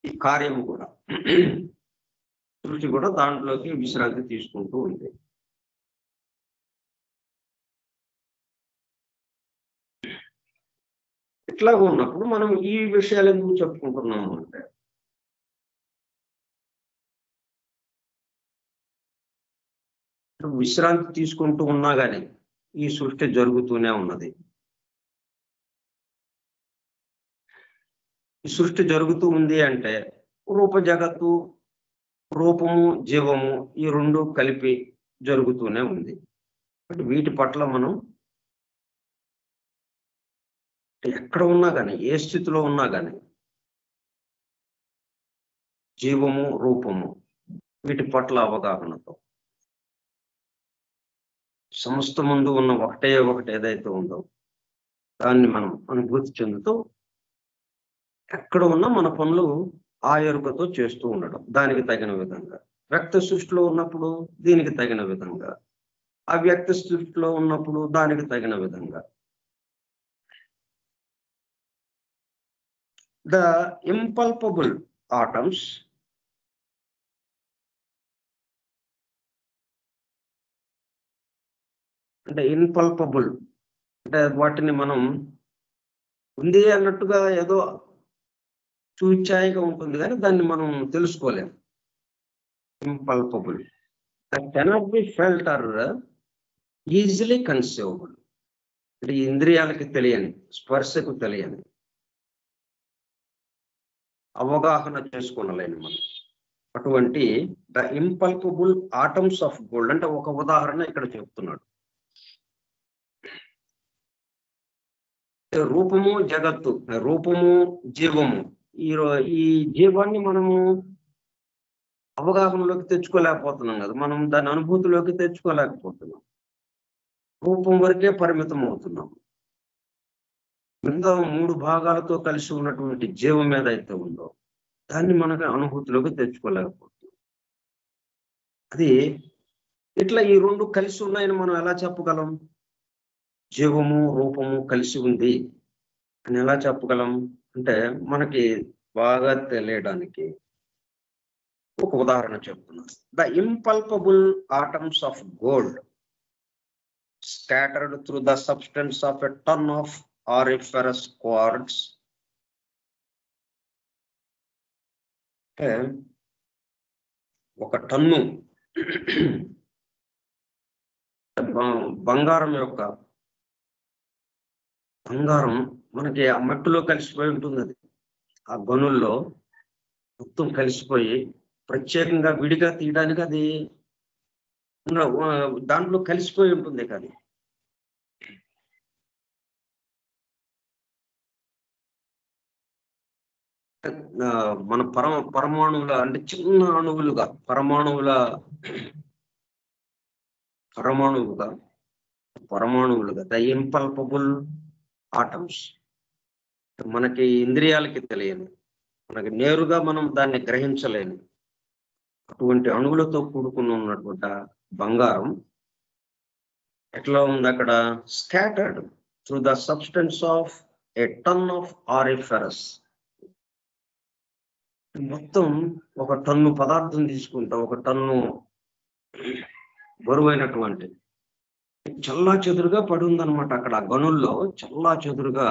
ఈ కార్యము కూడా సృష్టి కూడా దాంట్లోకి విశ్రాంతి తీసుకుంటూ ఉంది. ఇట్లా ఉన్నప్పుడు మనం ఈ విషయాలు ఎందుకు చెప్పుకుంటున్నాము అంటే, విశ్రాంతి తీసుకుంటూ ఉన్నా కానీ ఈ సృష్టి జరుగుతూనే ఉన్నది. ఈ సృష్టి జరుగుతూ ఉంది అంటే రూప జగత్తు, రూపము జీవము ఈ రెండు కలిపి జరుగుతూనే ఉంది. వీటి పట్ల మనం ఎక్కడ ఉన్నా కానీ, ఏ స్థితిలో ఉన్నా కానీ జీవము రూపము వీటి పట్ల అవగాహనతో సమస్త ముందు ఉన్న ఒకటే ఒకటి ఏదైతే ఉందో దాన్ని మనం అనుభూతి చెందుతూ ఎక్కడ ఉన్నా మన పనులు ఆ ఎరుకతో చేస్తూ ఉండడం, దానికి తగిన విధంగా. వ్యక్త సృష్టిలో ఉన్నప్పుడు దీనికి తగిన విధంగా, అవ్యక్త సృష్టిలో ఉన్నప్పుడు దానికి తగిన విధంగా. The impalpable atoms అంటే ఇన్పల్పబుల్ అంటే వాటిని మనం ఉంది అన్నట్టుగా ఏదో చూచాయిగా ఉంటుంది కానీ దాన్ని మనం తెలుసుకోలేము. ఇంపల్పబుల్, that cannot be felt or easily conceivable. అంటే ఇంద్రియాలకి తెలియని, స్పర్శకు తెలియని, అవగాహన చేసుకోనలేని మనం అటువంటి the impalpable atoms of gold అంటే ఒక ఉదాహరణ ఇక్కడ చెప్తున్నాడు. రూపము జగత్తు, రూపము జీవము, ఈ జీవాన్ని మనము అవగాహనలోకి తెచ్చుకోలేకపోతున్నాం కదా, మనం దాని అనుభూతిలోకి తెచ్చుకోలేకపోతున్నాం. రూపం వరకే పరిమితం అవుతున్నాం. మిగతా 3 భాగాలతో కలిసి ఉన్నటువంటి జీవం ఏదైతే ఉందో దాన్ని మనకి అనుభూతిలోకి తెచ్చుకోలేకపోతున్నాం. అది ఇట్లా ఈ రెండు కలిసి ఉన్నాయని మనం ఎలా చెప్పగలం? జీవము రూపము కలిసి ఉంది అని ఎలా చెప్పగలం అంటే మనకి బాగా తెలియడానికి ఒక ఉదాహరణ చెప్తున్నాను. The impalpable atoms of gold scattered through the substance of a ton of auriferous quartz. ఒక టన్ను బంగారం మనకి ఆ మట్టిలో కలిసిపోయి ఉంటుంది. అది ఆ గనుల్లో మొత్తం కలిసిపోయి ప్రత్యేకంగా విడిగా తీయడానికి అది దాంట్లో కలిసిపోయి ఉంటుంది. కానీ మన పరమాణువుల అంటే చిన్న అణువులుగా పరమాణువులుగా ద ఇంపల్పబుల్ ఆటమ్స్, మనకి ఇంద్రియాలకి తెలియని, మనకి నేరుగా మనం దాన్ని గ్రహించలేని అటువంటి అణువులతో కూడుకుని ఉన్నటువంటి బంగారం ఎట్లా ఉంది అక్కడ? Scattered through the substance of a ton of auriferous. మొత్తం ఒక టన్ను పదార్థం తీసుకుంటాం, ఒక టన్ను బరువైనటువంటి చల్లా చెదురుగా పడి ఉందన్నమాట. అక్కడ గనుల్లో చల్లా చెదురుగా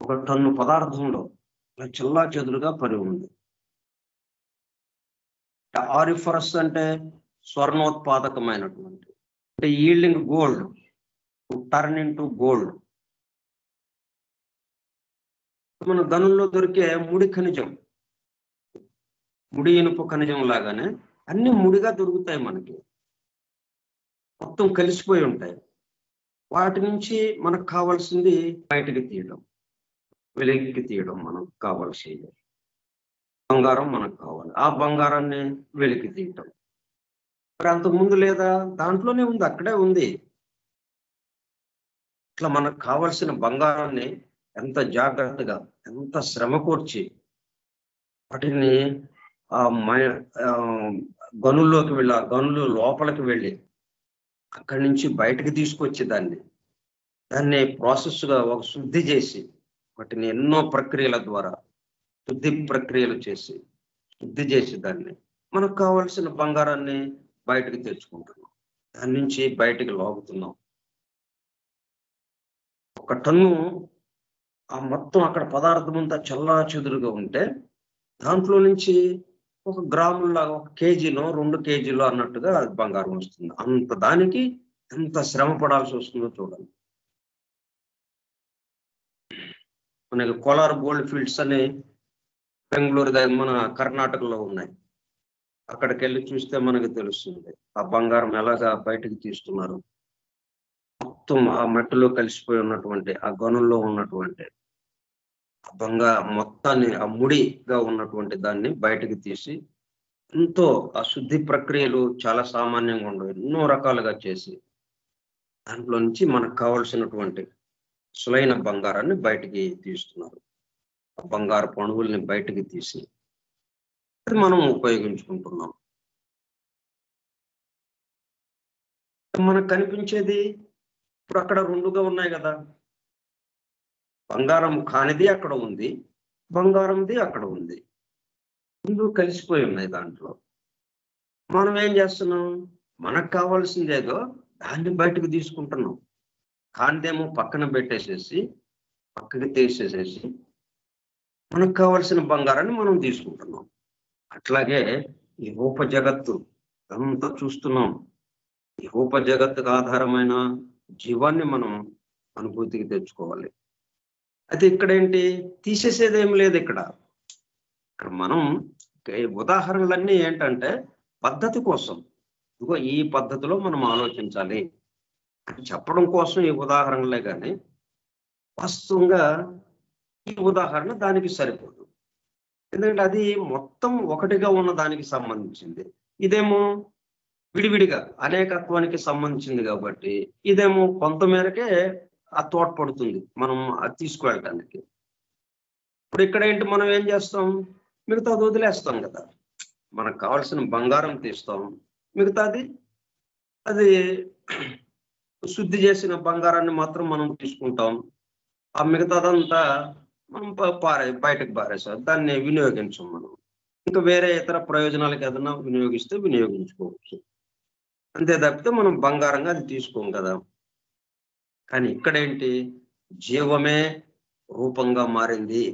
ఒక టన్ను పదార్థంలో చల్లా చెదురుగా పడి ఉంది. ఆరిఫరస్ అంటే స్వర్ణోత్పాదకమైనటువంటి, అంటే yielding gold, turn into gold. మన గనుల్లో దొరికే ముడి ఖనిజం, ముడి ఇనుప ఖనిజం లాగానే అన్ని ముడిగా దొరుకుతాయి మనకి, మొత్తం కలిసిపోయి ఉంటాయి. వాటి నుంచి మనకు కావాల్సింది బయటకు తీయడం, వెలికి తీయడం. మనకు కావాల్సింది బంగారం, మనకు కావాలి ఆ బంగారాన్ని వెలికి తీయటం. మరి అంతకుముందు లేదా? దాంట్లోనే ఉంది, అక్కడే ఉంది. ఇట్లా మనకు కావలసిన బంగారాన్ని ఎంత జాగ్రత్తగా, ఎంత శ్రమ కూర్చి వాటిని గనుల్లోకి వెళ్ళి, ఆ గనులు లోపలికి వెళ్ళి అక్కడి నుంచి బయటకు తీసుకొచ్చి దాన్ని ప్రాసెస్గా ఒక శుద్ధి చేసి, వాటిని ఎన్నో ప్రక్రియల ద్వారా శుద్ధి ప్రక్రియలు చేసి శుద్ధి చేసి దాన్ని మనకు కావాల్సిన బంగారాన్ని బయటకు తెచ్చుకుంటున్నాం, దాని నుంచి బయటకు లాగుతున్నాం. ఒక టన్ను ఆ మొత్తం అక్కడ పదార్థం అంతా చల్లా చెదురుగా ఉంటే దాంట్లో నుంచి ఒక గ్రాముల్లాగా, 1 కేజీలో 2 కేజీలో అన్నట్టుగా బంగారం వస్తుంది. అంత దానికి ఎంత శ్రమ పడాల్సి వస్తుందో చూడండి. మనకి కోలార్ గోల్డ్ ఫీల్డ్స్ అని బెంగళూరు మన కర్ణాటకలో ఉన్నాయి. అక్కడికి వెళ్ళి చూస్తే మనకు తెలుస్తుంది ఆ బంగారం ఎలాగా బయటకు తీస్తున్నారు. మొత్తం ఆ మట్టిలో కలిసిపోయి ఉన్నటువంటి ఆ గనుల్లో ఉన్నటువంటి మొత్తాన్ని, ఆ ముడిగా ఉన్నటువంటి దాన్ని బయటకు తీసి ఎంతో ఆ శుద్ధి ప్రక్రియలు చాలా సామాన్యంగా ఉండవు, ఎన్నో రకాలుగా చేసి దాంట్లో నుంచి మనకు కావలసినటువంటి అసలైన బంగారాన్ని బయటికి తీస్తున్నారు. ఆ బంగారు పణువుల్ని బయటికి తీసి అది మనం ఉపయోగించుకుంటున్నాం. మనకు కనిపించేది ఇప్పుడు అక్కడ 2గా ఉన్నాయి కదా, బంగారం కానిది అక్కడ ఉంది, బంగారంది అక్కడ ఉంది, 2 కలిసిపోయి ఉన్నాయి. దాంట్లో మనం ఏం చేస్తున్నాం? మనకు కావాల్సింది ఏదో దాన్ని బయటకు తీసుకుంటున్నాం, కానిదేమో పక్కన పెట్టేసేసి, పక్కకి తీసేసేసి మనకు కావాల్సిన బంగారాన్ని మనం తీసుకుంటున్నాం. అట్లాగే ఈ రూప జగత్తు అంతా చూస్తున్నాం. ఈ రూప జగత్తుకు ఆధారమైన జీవాన్ని మనం అనుభూతికి తెచ్చుకోవాలి. అయితే ఇక్కడేంటి? తీసేసేది ఏం లేదు. ఇక్కడ మనం ఉదాహరణలన్నీ ఏంటంటే పద్ధతి కోసం, ఇదిగో ఈ పద్ధతిలో మనం ఆలోచించాలి అని చెప్పడం కోసం ఈ ఉదాహరణలే కానీ వాస్తవంగా ఈ ఉదాహరణ దానికి సరిపోదు. ఎందుకంటే అది మొత్తం ఒకటిగా ఉన్న దానికి సంబంధించింది, ఇదేమో విడివిడిగా అనేకత్వానికి సంబంధించింది కాబట్టి ఇదేమో కొంతమేరకే ఆ తోడ్పడుతుంది మనం అది తీసుకువెళ్ళటానికి. ఇప్పుడు ఇక్కడ ఏంటి? మనం ఏం చేస్తాం? మిగతాది వదిలేస్తాం కదా. మనకు కావాల్సిన బంగారం తీస్తాం, మిగతాది అది శుద్ధి చేసిన బంగారాన్ని మాత్రం మనం తీసుకుంటాం. ఆ మిగతాదంతా మనం బయటకు పారేస్తాం, దాన్ని వినియోగించం మనం. ఇంకా వేరే ఇతర ప్రయోజనాలకు ఏదైనా వినియోగిస్తే వినియోగించుకోవచ్చు, అంతే తప్పితే మనం బంగారంగా అది తీసుకోం కదా. కానీ ఇక్కడేంటి? జీవమే రూపంగా మారింది.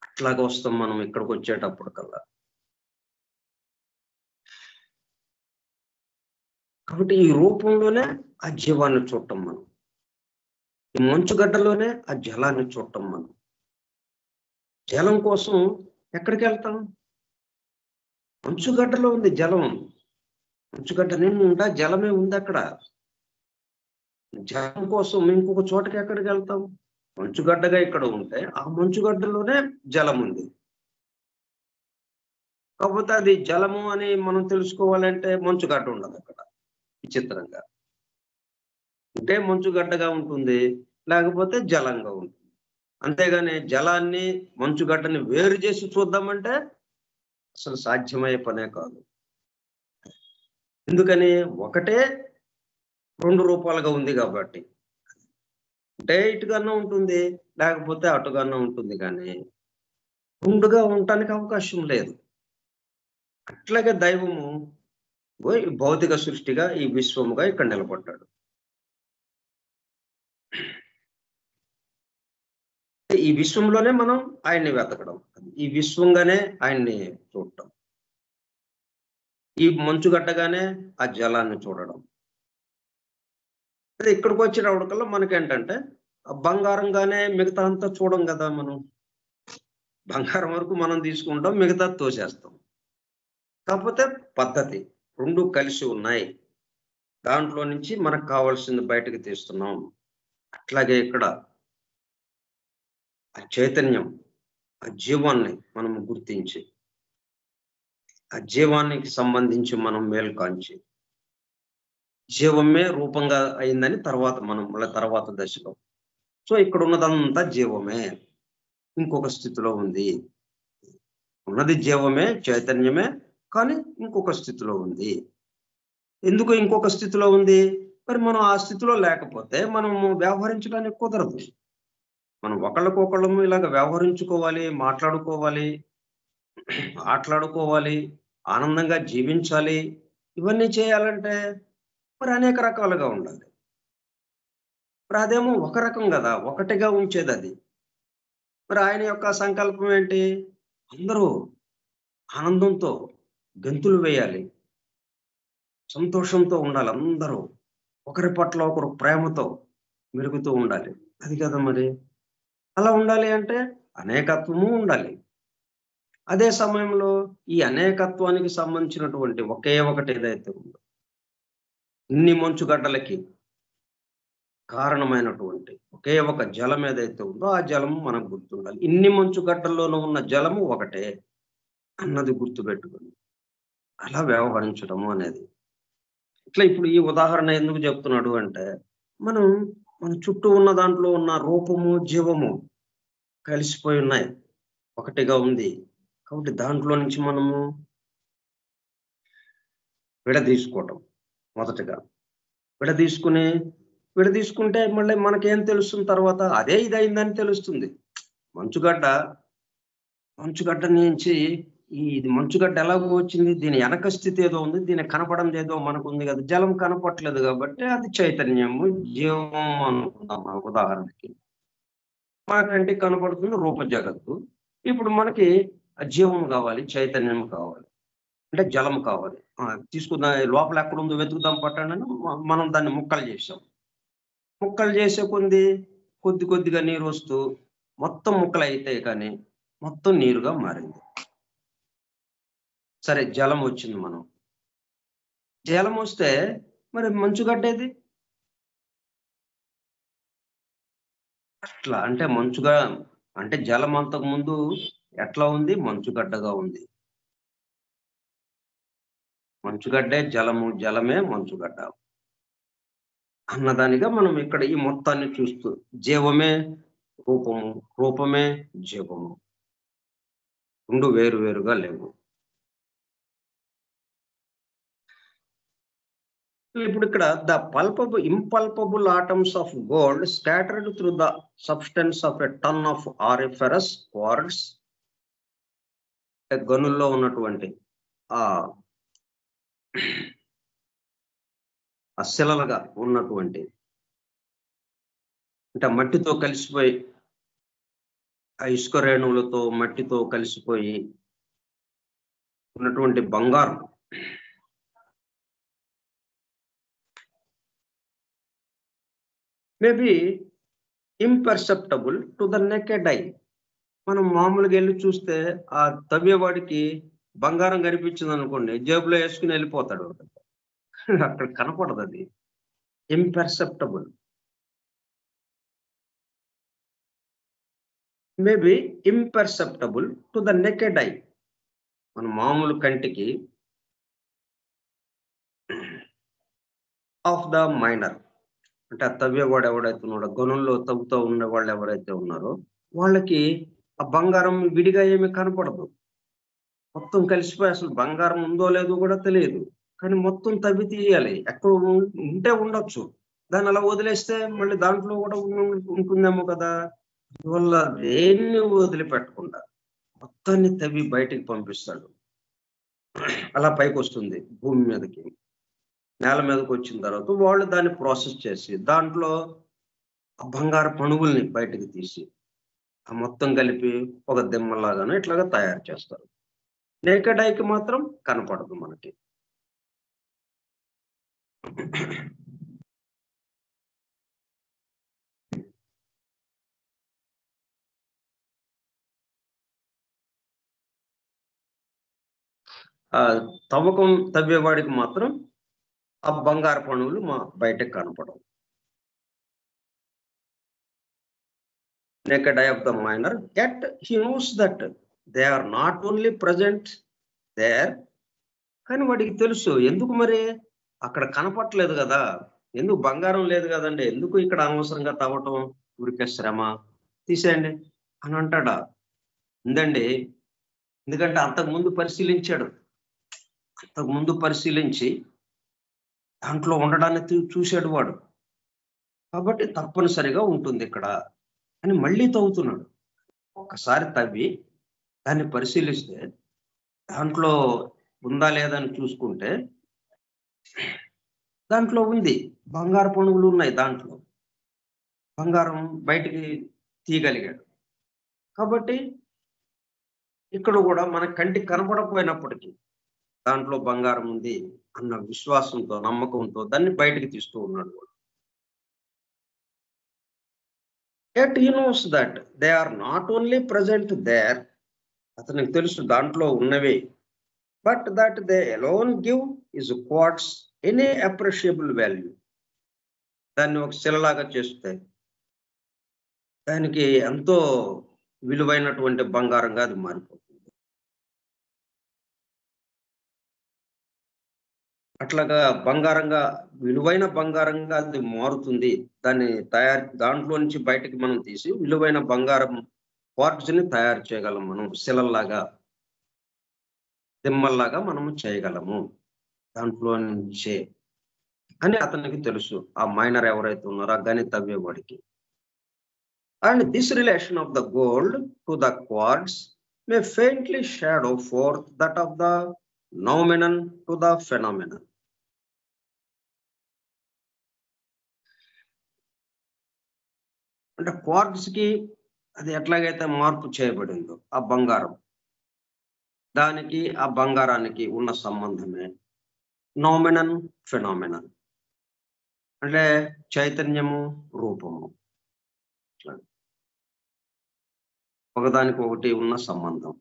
అట్లాగా వస్తాం మనం ఇక్కడికి వచ్చేటప్పటికల్లా. కాబట్టి ఈ రూపంలోనే ఆ జీవాన్ని చూడటం మనం, ఈ మంచుగడ్డలోనే ఆ జలాన్ని చూడటం మనం. జలం కోసం ఎక్కడికి వెళ్తాం? మంచుగడ్డలో ఉంది జలం, మంచుగడ్డ నిండా జలమే ఉంది. అక్కడ జలం కోసం ఇంకొక చోటకి ఎక్కడికి వెళ్తాం? మంచుగడ్డగా ఇక్కడ ఉంటే ఆ మంచుగడ్డలోనే జలం ఉంది. కాకపోతే అది జలము అని మనం తెలుసుకోవాలంటే మంచుగడ్డ ఉండదు అక్కడ. విచిత్రంగా అంటే మంచుగడ్డగా ఉంటుంది, లేకపోతే జలంగా ఉంటుంది. అంతేగాని జలాన్ని, మంచుగడ్డని వేరు చేసి చూద్దామంటే అసలు సాధ్యమయ్యే పనే కాదు. ఎందుకని? ఒకటే 2 రూపాలుగా ఉంది కాబట్టి. అంటే ఇటుగన్నా ఉంటుంది, లేకపోతే అటుగన్నా ఉంటుంది కానీ 2గా ఉండటానికి అవకాశం లేదు. అట్లాగే దైవము ఈ భౌతిక సృష్టిగా, ఈ విశ్వముగా ఇక్కడ నిలబడ్డాడు. ఈ విశ్వంలోనే మనం ఆయన్ని వెతకడం. ఈ విశ్వంగానే ఆయన్ని చూడటం. ఈ మంచుగడ్డగానే ఆ జలాన్ని చూడడం. అదే ఇక్కడికొచ్చేటప్పటికల్లా మనకేంటంటే బంగారంగానే మిగతా అంతా చూడం కదా మనం. బంగారం వరకు మనం తీసుకుంటాం, మిగతాది తోసేస్తాం. కాకపోతే పద్ధతి 2 కలిసి ఉన్నాయి. దాంట్లో నుంచి మనకు కావాల్సింది బయటకు తీస్తున్నాం. అట్లాగే ఇక్కడ ఆ చైతన్యం, ఆ జీవాన్ని మనం గుర్తించి, ఆ జీవానికి సంబంధించి మనం మేల్కాంచి, జీవమే రూపంగా అయిందని మళ్ళీ తర్వాత దశలో. సో ఇక్కడ ఉన్నదంతా జీవమే, ఇంకొక స్థితిలో ఉంది. ఉన్నది జీవమే, చైతన్యమే, కానీ ఇంకొక స్థితిలో ఉంది. ఎందుకు ఇంకొక స్థితిలో ఉంది? మరి మనం ఆ స్థితిలో లేకపోతే మనము వ్యవహరించడానికి కుదరదు. మనం ఒకళ్ళకొకళ్ళము ఇలాగ వ్యవహరించుకోవాలి, మాట్లాడుకోవాలి, ఆటలాడుకోవాలి, ఆనందంగా జీవించాలి. ఇవన్నీ చేయాలంటే మరి అనేక రకాలుగా ఉండాలి. మరి అదేమో ఒక రకం కదా, ఒకటిగా ఉంచేదది. మరి ఆయన యొక్క సంకల్పం ఏంటి? అందరూ ఆనందంతో గంతులు వేయాలి, సంతోషంతో ఉండాలి. అందరూ ఒకరి పట్ల ఒకరు ప్రేమతో మెరుగుతూ ఉండాలి. అది కదా మరి. అలా ఉండాలి అంటే అనేకత్వము ఉండాలి. అదే సమయంలో ఈ అనేకత్వానికి సంబంధించినటువంటి ఒకే ఒకటి ఏదైతే ఉందో, ఇన్ని మంచుగడ్డలకి కారణమైనటువంటి ఒకే ఒక జలం ఏదైతే ఉందో, ఆ జలము మనకు గుర్తుండాలి. ఇన్ని మంచుగడ్డల్లోనూ ఉన్న జలము ఒకటే అన్నది గుర్తుపెట్టుకొని అలా వ్యవహరించడము అనేది. ఇట్లా ఇప్పుడు ఈ ఉదాహరణ ఎందుకు చెప్తున్నాడు అంటే, మనం మన చుట్టూ ఉన్న దాంట్లో ఉన్న రూపము, జీవము కలిసిపోయి ఉన్నాయి, ఒకటిగా ఉంది. కాబట్టి దాంట్లో నుంచి మనము విడదీసుకోవటం మొదటగా. విడదీసుకుంటే మళ్ళీ మనకేం తెలుస్తుంది తర్వాత? అదే ఇదయిందని తెలుస్తుంది. మంచుగడ్డ నుంచి ఇది మంచుగడ్డ ఎలాగో వచ్చింది, దీని వెనక స్థితి ఏదో ఉంది, దీనికి కనపడం ఏదో మనకుంది కదా. జలం కనపట్లేదు కాబట్టి అది చైతన్యము, జీవము అనుకుందాం ఉదాహరణకి. మన కంటికి కనపడుతుంది రూప జగత్తు. ఇప్పుడు మనకి జీవం కావాలి, చైతన్యం కావాలి, అంటే జలం కావాలి. తీసుకుందాం, లోపల ఎక్కడుందో వెతుకుదాం పట్టండి అని మనం దాన్ని ముక్కలు చేసాం. ముక్కలు చేసే కొద్ది కొద్దిగా నీరు వస్తూ మొత్తం ముక్కలు అయితే కానీ మొత్తం నీరుగా మారింది. సరే, జలం వచ్చింది. జలం వస్తే మరి మంచుగడ్డేది అట్లా అంటే జలం అంతకు ముందు ఎట్లా ఉంది? మంచుగడ్డగా ఉంది. మంచుగడ్డే జలము, జలమే మంచుగడ్డ అన్నదానిగా మనం ఇక్కడ ఈ మొత్తాన్ని చూస్తూ, జీవమే రూపము, రూపమే జీవము, 2 వేరుగా లేవు. ఇప్పుడు ఇక్కడ impalpable atoms of gold scattered through the substance of a ton of auriferous quartz. గనుల్లో ఉన్నటువంటి ఆ శిలలుగా ఉన్నటువంటి, అంటే మట్టితో కలిసిపోయి, ఆ ఇసుక రేణువులతో మట్టితో కలిసిపోయి ఉన్నటువంటి బంగారం maybe imperceptible to the naked eye. మనం మామూలుగా వెళ్ళి చూస్తే ఆ తవ్వేవాడికి బంగారం కనిపించింది అనుకోండి, జేబులో వేసుకుని వెళ్ళిపోతాడు. అక్కడ కనపడదు, అది imperceptible. Maybe imperceptible to the naked eye. మన మామూలు కంటికి ఆఫ్ ద మైనర్, అంటే ఆ తవ్వేవాడు ఎవడైతే ఉన్నాడో, గనుల్లో తవ్వుతూ ఉన్న వాళ్ళు ఎవరైతే ఉన్నారో వాళ్ళకి ఆ బంగారం విడిగా ఏమీ కనపడదు. మొత్తం కలిసిపోయి అసలు బంగారం ఉందో లేదో కూడా తెలియదు. కానీ మొత్తం తవ్వి తీయాలి. ఎక్కడ ఉంటే ఉండొచ్చు. దాన్ని అలా వదిలేస్తే మళ్ళీ దాంట్లో కూడా ఉంటుందేమో కదా! అందువల్ల దేన్ని వదిలిపెట్టకుండా మొత్తాన్ని తవ్వి బయటికి పంపిస్తాడు. అలా పైకొస్తుంది భూమి మీదకి. నేల మీదకొచ్చిన తర్వాత వాళ్ళు దాన్ని ప్రాసెస్ చేసి దాంట్లో ఆ బంగారు పణుగుల్ని బయటికి తీసి ఆ మొత్తం కలిపి ఒక దిమ్మలాగాను ఇట్లాగా తయారు చేస్తారు. నేకెడ్ ఐకి మాత్రం కనపడదు మనకి. ఆ తవ్వకం తవ్వేవాడికి మాత్రం ఆ బంగారు పణుగులు బయటకి కనపడవు. Naked eye of the miner, yet he knows that they are not only present there, కానీ వాడికి తెలుసు. ఎందుకు మరి అక్కడ కనపట్లేదు కదా! ఎందుకు బంగారం లేదు కదండీ! ఎందుకు ఇక్కడ అనవసరంగా తవ్వటం? ఊరికే శ్రమ. తీసేయండి అని అంటాడా? ఉందండి. ఎందుకంటే అంతకుముందు పరిశీలించాడు. అంతకుముందు పరిశీలించి దాంట్లో ఉండడాన్ని చూసాడు వాడు. కాబట్టి తప్పనిసరిగా ఉంటుందిక్కడ అని మళ్ళీ తవ్వుతున్నాడు. ఒక్కసారి తవ్వి దాన్ని పరిశీలిస్తే దాంట్లో ఉందా లేదా అని చూసుకుంటే దాంట్లో ఉంది. బంగారు పణుగులు ఉన్నాయి దాంట్లో. బంగారం బయటికి తీయగలిగాడు. కాబట్టి ఇక్కడ కూడా మన కంటికి కనపడకపోయినప్పటికీ దాంట్లో బంగారం ఉంది అన్న విశ్వాసంతో, నమ్మకంతో దాన్ని బయటికి తీస్తూ ఉన్నాడు వాడు. Yet he knows that they are not only present there, అతనికి తెలుసు దాంట్లో ఉన్నవే, but that they alone give his quartz any appreciable value. దాన్ని ఒక శిలలాగా చేస్తే దానికి ఎంతో విలువైనటువంటి బంగారంగా అది మారిపోతుంది. అట్లాగా బంగారంగా, విలువైన బంగారంగా అది మారుతుంది. దాన్ని దాంట్లో నుంచి బయటకి మనం తీసి విలువైన బంగారం క్వార్ట్జ్‌ని తయారు చేయగలం మనం. శిలల్లాగా, దిమ్మల్లాగా మనము చేయగలము దాంట్లో నుంచే అని అతనికి తెలుసు. ఆ మైనర్ ఎవరైతే ఉన్నారో ఆ గని తవ్వేవాడికి. And this relation of the gold to the quartz may faintly shadow forth that of the noumenon to the phenomenon. అంటే క్వార్ట్జ్‌కి అది ఎట్లాగైతే మార్పు చేయబడిందో ఆ బంగారం, దానికి ఆ బంగారానికి ఉన్న సంబంధమే నౌమెనన్, ఫెనామెనన్. అంటే చైతన్యము, రూపము. ఒకదానికి ఒకటి ఉన్న సంబంధం.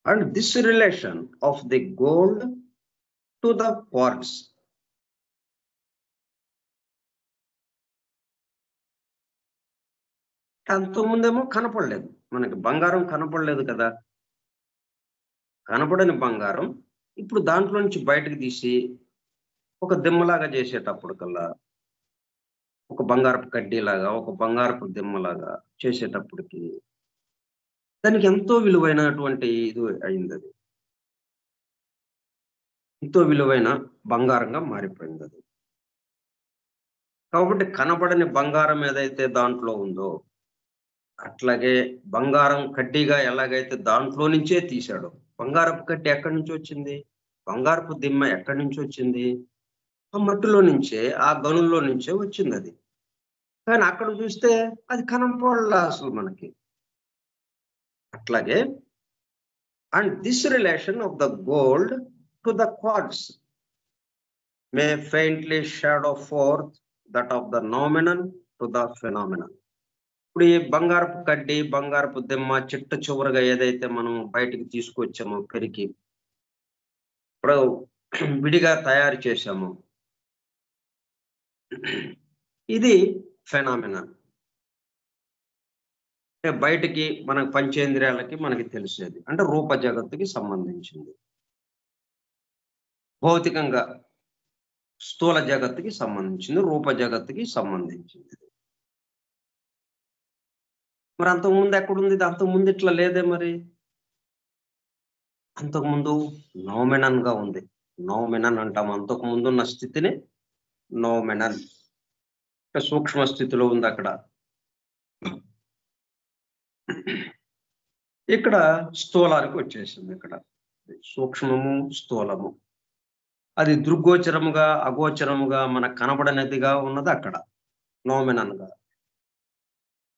And this relation of the gold to the quartz అంతకుముందేమో కనపడలేదు. మనకి బంగారం కనపడలేదు కదా! కనపడని బంగారం ఇప్పుడు దాంట్లో నుంచి బయటకు తీసి ఒక దిమ్మలాగా చేసేటప్పటికల్లా, ఒక బంగారపు కడ్డీలాగా, ఒక బంగారపు దిమ్మలాగా చేసేటప్పటికి దానికి ఎంతో విలువైనటువంటి ఇది అయిందది. ఎంతో విలువైన బంగారంగా మారిపోయిందది. కాబట్టి కనబడని బంగారం ఏదైతే దాంట్లో ఉందో, అట్లాగే బంగారం కడ్డీగా ఎలాగైతే దాంట్లో నుంచే తీశాడో, బంగారపు కడ్డీ ఎక్కడి నుంచి వచ్చింది? బంగారపు దిమ్మ ఎక్కడి నుంచి వచ్చింది? ఆ మట్టిలో నుంచే, ఆ గనుల్లో నుంచే వచ్చిందది. కానీ అక్కడ చూస్తే అది కనపడలా అసలు మనకి. అట్లాగే and this relation of the gold to the quartz may faintly shadow forth that of the noumenon to the phenomenon. ఇప్పుడు ఈ బంగారపు కడ్డీ, బంగారపు దిమ్మ చిట్ట చివరగా ఏదైతే మనం బయటికి తీసుకొచ్చామో పెరికి, ఇప్పుడు విడిగా తయారు చేశాము, ఇది ఫెనామెనన్. అంటే బయటికి మనకు పంచేంద్రియాలకి మనకి తెలిసేది, అంటే రూప జగత్తుకి సంబంధించింది. భౌతికంగా స్థూల జగత్తుకి సంబంధించింది, రూప జగత్తుకి సంబంధించింది. మరి అంతకుముందు ఎక్కడుంది ఇది? అంతకుముందు ఇట్లా లేదే మరి. అంతకుముందు నౌమెనన్ గా ఉంది. నౌమెనన్ అంటాం. అంతకు ముందున్న స్థితిని నౌమెనన్, అంటే సూక్ష్మ స్థితిలో ఉంది అక్కడ. ఇక్కడ స్థూలానికి వచ్చేసింది. ఇక్కడ సూక్ష్మము, స్థూలము, అది దృగ్గోచరముగా, అగోచరముగా, మనకు కనబడనిదిగా ఉన్నది అక్కడ నోమినన్ గా.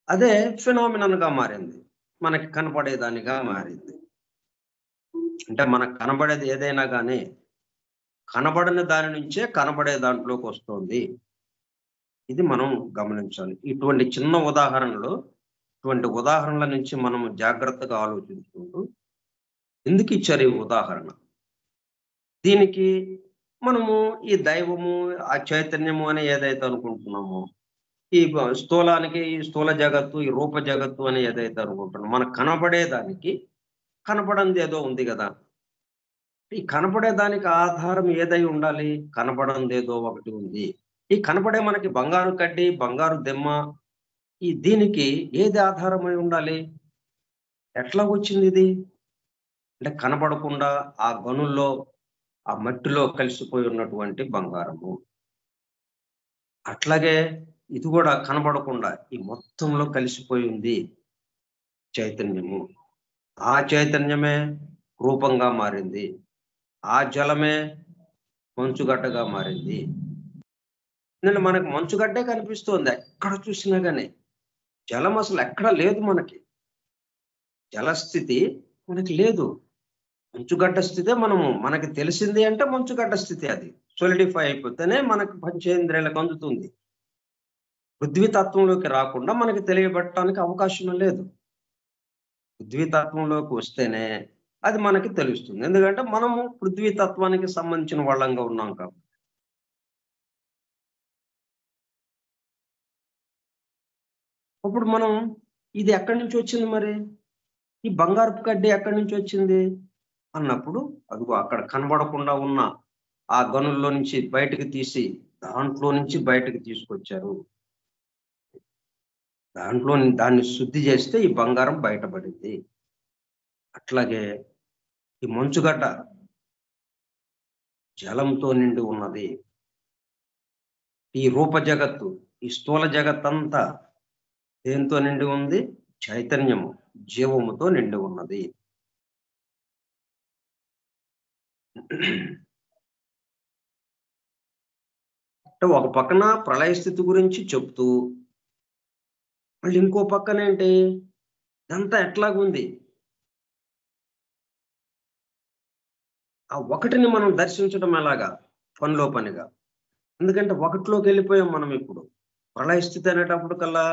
అదే ఫినామినన్ గా మారింది, మనకి కనపడేదానిగా మారింది. అంటే మనకు కనబడేది ఏదైనా కానీ కనబడని దాని నుంచే కనబడే దాంట్లోకి వస్తుంది. ఇది మనం గమనించాలి. ఇటువంటి చిన్న ఉదాహరణలు, ఇటువంటి ఉదాహరణల నుంచి మనం జాగ్రత్తగా ఆలోచించుకుంటూ, ఎందుకు ఇచ్చారు ఈ ఉదాహరణ? దీనికి మనము ఈ దైవము, ఆ చైతన్యము అని ఏదైతే అనుకుంటున్నామో, ఈ స్థూలానికి, ఈ స్థూల జగత్తు, ఈ రూప జగత్తు అని ఏదైతే అనుకుంటున్నామో, మనకు కనబడేదానికి కనపడంది ఏదో ఉంది కదా. ఈ కనపడేదానికి ఆధారం ఏదై ఉండాలి? కనపడంది ఏదో ఒకటి ఉంది. ఈ కనపడే మనకి బంగారు కడ్డి, బంగారు దెమ్మ, ఈ దీనికి ఏది ఆధారమై ఉండాలి? ఎట్లా వచ్చింది ఇది? అంటే కనపడకుండా ఆ గనుల్లో, ఆ మట్టిలో కలిసిపోయి ఉన్నటువంటి బంగారము. అట్లాగే ఇది కూడా కనబడకుండా ఈ మొత్తంలో కలిసిపోయి ఉంది చైతన్యము. ఆ చైతన్యమే రూపంగా మారింది. ఆ జలమే మంచుగడ్డగా మారింది. ఎందుకంటే మనకు మంచుగడ్డే కనిపిస్తోంది ఎక్కడ చూసినా కానీ. జలం అసలు ఎక్కడ లేదు మనకి. జలస్థితి మనకి లేదు. మంచుగడ్డ స్థితే మనకి తెలిసింది అంటే మంచుగడ్డ స్థితి. అది సొలిడిఫై అయిపోతేనే మనకు పంచేంద్రియాలకు అందుతుంది. పృథ్వీతత్వంలోకి రాకుండా మనకి తెలియబట్టడానికి అవకాశం లేదు. పృథ్వీతత్వంలోకి వస్తేనే అది మనకి తెలుస్తుంది. ఎందుకంటే మనము పృథ్వీతత్వానికి సంబంధించిన వాళ్ళంగా ఉన్నాం కాబట్టి. ఇప్పుడు మనం ఇది ఎక్కడి నుంచి వచ్చింది మరి? ఈ బంగారపు కడ్డీ ఎక్కడి నుంచి వచ్చింది అన్నప్పుడు, అదిగో అక్కడ కనబడకుండా ఉన్న ఆ గనుల్లో నుంచి బయటకు తీసి దాంట్లో నుంచి బయటకు తీసుకొచ్చారు. దాంట్లో దాన్ని శుద్ధి చేస్తే ఈ బంగారం బయటపడింది. అట్లాగే ఈ మంచుగడ్డ జలంతో నిండి ఉన్నది. ఈ రూప జగత్తు, ఈ స్థూల జగత్తంతా దేంతో నిండి ఉంది? చైతన్యము, జీవముతో నిండి ఉన్నది. అంటే ఒక పక్కన ప్రళయ స్థితి గురించి చెప్తూ, మళ్ళీ ఇంకో పక్కనేంటి, ఇదంతా ఎట్లాగుంది, ఆ ఒకటిని మనం దర్శించడం ఎలాగా? పనిలో పనిగా. ఎందుకంటే ఒకటిలోకి వెళ్ళిపోయాం మనం ఇప్పుడు. ప్రళయ స్థితి అనేటప్పుడు కల్లా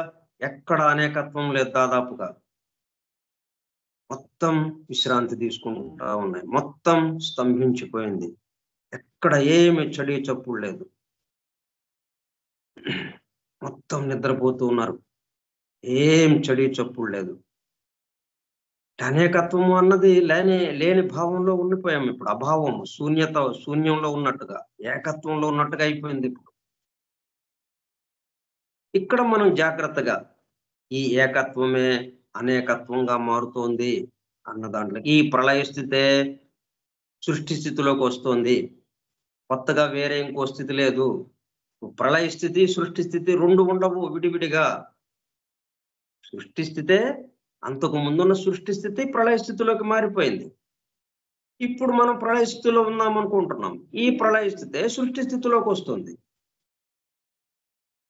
ఎక్కడ అనేకత్వం లేదు దాదాపుగా. మొత్తం విశ్రాంతి తీసుకుంటా ఉన్నాయి. మొత్తం స్తంభించిపోయింది. ఎక్కడ ఏమి చడి చప్పుడు లేదు. మొత్తం నిద్రపోతూ ఉన్నారు. ఏం చడి చప్పుడు లేదు. అనేకత్వము అన్నది లేని భావంలో ఉండిపోయాం ఇప్పుడు. అభావం, శూన్యంలో ఉన్నట్టుగా, ఏకత్వంలో ఉన్నట్టుగా అయిపోయింది ఇప్పుడు. ఇక్కడ మనం జాగ్రత్తగా ఈ ఏకత్వమే అనేకత్వంగా మారుతోంది అన్న దాంట్లో, ఈ ప్రళయ స్థితే సృష్టి స్థితిలోకి వస్తోంది. కొత్తగా వేరే ఇంకో స్థితి లేదు. ప్రళయ స్థితి, సృష్టి స్థితి రెండు ఉండవు విడివిడిగా. సృష్టి స్థితే, అంతకు ముందున్న సృష్టి స్థితి ప్రళయ స్థితిలోకి మారిపోయింది. ఇప్పుడు మనం ప్రళయ స్థితిలో ఉన్నాం అనుకుంటున్నాం. ఈ ప్రళయ స్థితే సృష్టి స్థితిలోకి వస్తుంది.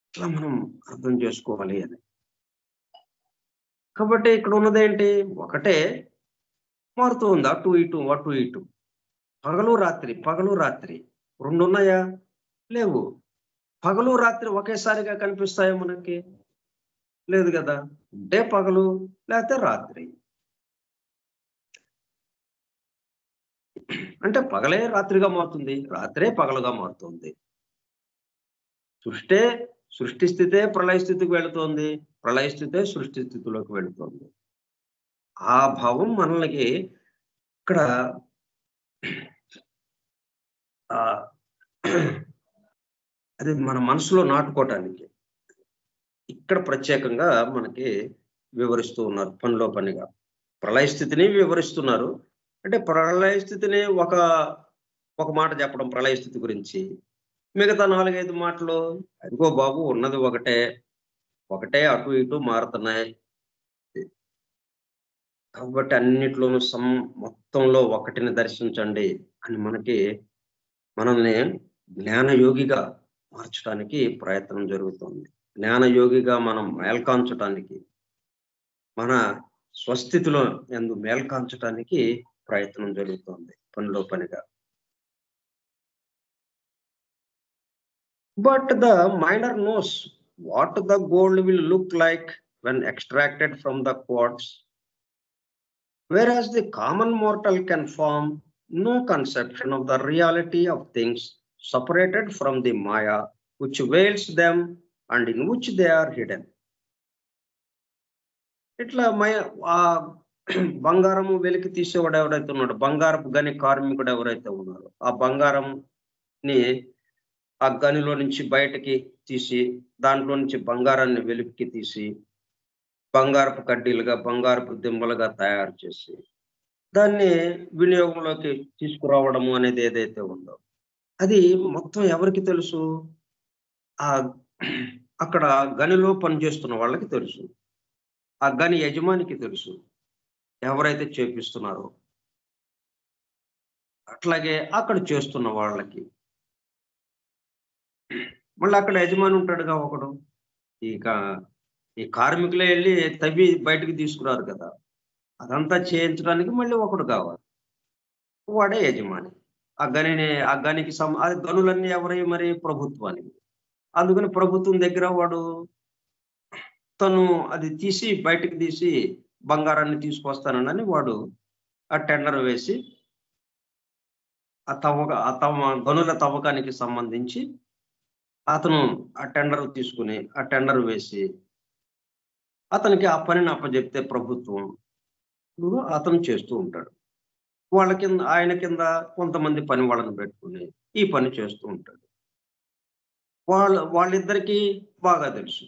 ఇట్లా మనం అర్థం చేసుకోవాలి అని. కాబట్టి ఇక్కడ ఉన్నదేంటి? ఒకటే మారుతూ ఉంది, అటు ఇటు అటు ఇటు. పగలు రాత్రి, పగలు రాత్రి రెండు ఉన్నాయా? లేవు. పగలు రాత్రి ఒకేసారిగా కనిపిస్తాయా మనకి? లేదు కదా. ఉంటే పగలు, లేకపోతే రాత్రి. అంటే పగలే రాత్రిగా మారుతుంది, రాత్రే పగలుగా మారుతుంది. సృష్టి స్థితే ప్రళయ స్థితికి వెళుతోంది, ప్రళయ స్థితే సృష్టి స్థితిలోకి వెళుతోంది. ఆ భావం మనకి ఇక్కడ ఆహ్, అది మన మనసులో నాటుకోవటానికి. ఇక్కడ ప్రత్యేకంగా మనకి వివరిస్తూ ఉన్నారు పనిలో పనిగా. ప్రళయ స్థితిని వివరిస్తున్నారు. అంటే ప్రళయ స్థితిని ఒక మాట చెప్పడం ప్రళయ స్థితి గురించి. మిగతా 4, 5 మాటలు అదిగో బాబు ఉన్నది ఒకటే. ఒకటే అటు ఇటు మారుతున్నాయి. కాబట్టి అన్నిట్లోనూ మొత్తంలో ఒకటిని దర్శించండి అని మనల్ని జ్ఞానయోగిగా మార్చడానికి ప్రయత్నం జరుగుతుంది. జ్ఞానయోగిగా మనం మేల్కాంచటానికి, మన స్వస్థితిలో యందు మేల్కాంచటానికి ప్రయత్నం జరుగుతోంది పనిలో పనిగా. But the minor knows what the gold will look like when extracted from the quartz, whereas the common mortal can form no conception of the reality of things separated from the Maya which veils them and in which they are hidden. ఇట్లా బంగారము వెలికి తీసేవాడు ఎవరైతే ఉన్నాడో, బంగారపు గని కార్మికుడు ఎవరైతే ఉన్నారో, ఆ బంగారంని ఆ గనిలో నుంచి బయటకి తీసి, దాంట్లో నుంచి బంగారాన్ని వెలికి తీసి, బంగారపు కడ్డీలుగా, బంగారపు దిమ్మలుగా తయారు చేసి, దాన్ని వినియోగంలోకి తీసుకురావడము అనేది ఏదైతే ఉందో, అది మొత్తం ఎవరికి తెలుసు? అక్కడ గనిలో పనిచేస్తున్న వాళ్ళకి తెలుసు. ఆ గని యజమానికి తెలుసు, ఎవరైతే చేపిస్తున్నారో. అట్లాగే అక్కడ చేస్తున్న వాళ్ళకి. మళ్ళీ అక్కడ యజమాని ఉంటాడుగా ఒకడు. ఈ కార్మికులే వెళ్ళి తవ్వి బయటకు తీసుకురారు కదా! అదంతా చేయించడానికి మళ్ళీ ఒకడు కావాలి. వాడే యజమాని. ఆ గనికి అది గనులన్నీ ఎవరై మరి? ప్రభుత్వానికి. అందుకని ప్రభుత్వం దగ్గర వాడు తను అది తీసి బయటకు తీసి బంగారాన్ని తీసుకొస్తానని వాడు ఆ టెండర్ వేసి గనుల తవ్వకానికి సంబంధించి అతను ఆ టెండర్ తీసుకుని ఆ టెండర్ వేసి అతనికి ఆ పనిని అప్పజెప్తే ప్రభుత్వం అతను చేస్తూ ఉంటాడు. ఆయన కింద కొంతమంది పని వాళ్ళని పెట్టుకుని ఈ పని చేస్తూ ఉంటాడు. వాళ్ళిద్దరికీ బాగా తెలుసు.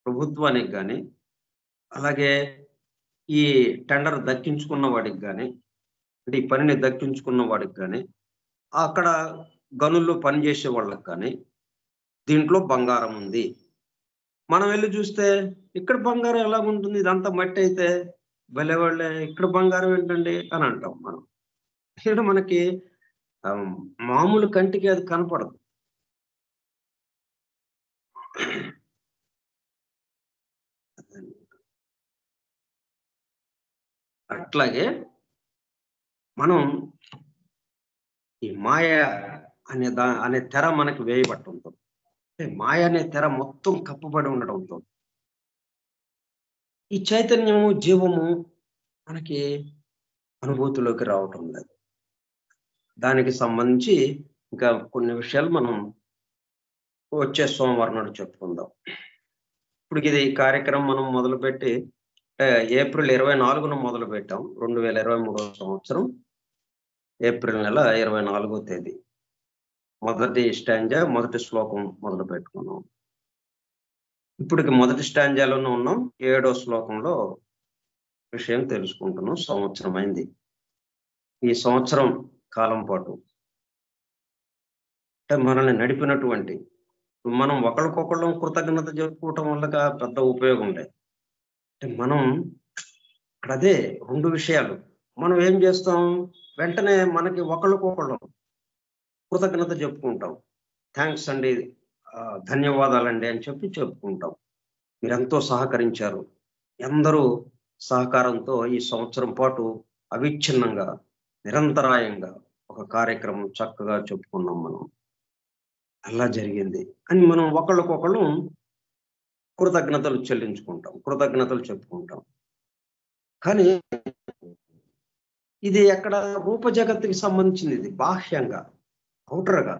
ప్రభుత్వానికి గాని, అలాగే ఈ టెండర్ దక్కించుకున్న వాడికి గాని, అంటే ఈ పనిని దక్కించుకున్న వాడికి గాని, అక్కడ గనుల్లో పనిచేసే వాళ్ళకి కానీ దీంట్లో బంగారం ఉంది. మనం వెళ్ళి చూస్తే ఇక్కడ బంగారం ఎలా ఉంటుంది? ఇదంతా మట్టి అయితే భలేవాళ్ళే, ఇక్కడ బంగారం ఏంటండి అని అంటాం మనం. ఇక్కడ మనకి మామూలు కంటికి అది కనపడదు. అట్లాగే మనం ఈ మాయ అనే తెర మనకి వేయబట్టడంతో, మాయ అనే తెర మొత్తం కప్పబడి ఉండడంతో ఈ చైతన్యము, జీవము మనకి అనుభూతిలోకి రావటం లేదు. దానికి సంబంధించి ఇంకా కొన్ని విషయాలు మనం వచ్చే సోమవారం నాడు చెప్పుకుందాం. ఇప్పుడు ఇది ఈ కార్యక్రమం మనం మొదలుపెట్టి ఏప్రిల్ 24న మొదలు పెట్టాం. 2023వ సంవత్సరం ఏప్రిల్ నెల 24వ తేదీ మొదటి శ్లోకం మొదలు పెట్టుకున్నాం. ఇప్పటికి మొదటి స్టాంజాలోనే ఉన్నాం. 7వ శ్లోకంలో విషయం తెలుసుకుంటున్నాం. సంవత్సరం అయింది. ఈ సంవత్సరం కాలం పాటు అంటే మనల్ని నడిపినటువంటి, మనం ఒకరికొకళ్ళం కృతజ్ఞత చెప్పుకోవటం వల్ల పెద్ద ఉపయోగం లేదు. అంటే మనం అదే 2 విషయాలు. మనం ఏం చేస్తాం? వెంటనే మనకి ఒకళ్ళకొకళ్ళం కృతజ్ఞత చెప్పుకుంటాం. థ్యాంక్స్ అండి, ధన్యవాదాలండి అని చెప్పుకుంటాం. మీరెంతో సహకరించారు. అందరూ సహకారంతో ఈ సంవత్సరం పాటు అవిచ్ఛిన్నంగా, నిరంతరాయంగా ఒక కార్యక్రమం చక్కగా చెప్పుకున్నాం మనం. అలా జరిగింది అని మనం ఒకళ్ళకొకళ్ళు కృతజ్ఞతలు చెల్లించుకుంటాం, కృతజ్ఞతలు చెప్పుకుంటాం. కానీ ఇది ఎక్కడ రూప జగత్తుకి సంబంధించింది. ఇది బాహ్యంగా, ఔటర్గా,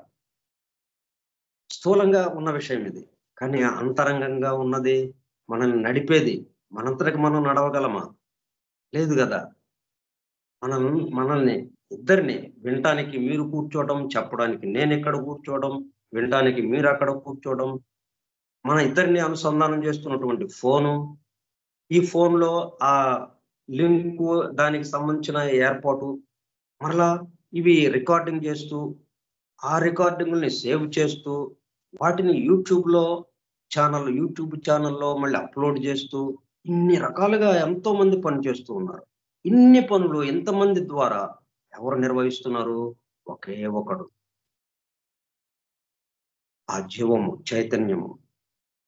స్థూలంగా ఉన్న విషయం ఇది. కానీ అంతరంగంగా ఉన్నది, మనల్ని నడిపేది. మనంతటికి మనం నడవగలమా? లేదు కదా. మనల్ని ఇద్దరిని వినటానికి మీరు కూర్చోవడం, చెప్పడానికి నేను ఇక్కడ కూర్చోవడం, వినటానికి మీరు అక్కడ కూర్చోవడం, మన ఇద్దరిని అనుసంధానం చేస్తున్నటువంటి ఫోను, ఈ ఫోన్‌లో ఆ లింకు దానికి సంబంధించిన ఏర్పాటు, మరలా ఇవి రికార్డింగ్ చేస్తూ, ఆ రికార్డింగుల్ని సేవ్ చేస్తూ, వాటిని యూట్యూబ్ ఛానల్‌లో మళ్ళీ అప్‌లోడ్ చేస్తూ, ఇన్ని రకాలుగా ఎంతోమంది పనిచేస్తూ ఉన్నారు. ఇన్ని పనులు ఇంతమంది ద్వారా ఎవరు నిర్వహిస్తున్నారు? ఒకే ఒకడు. ఆ జీవము, చైతన్యము,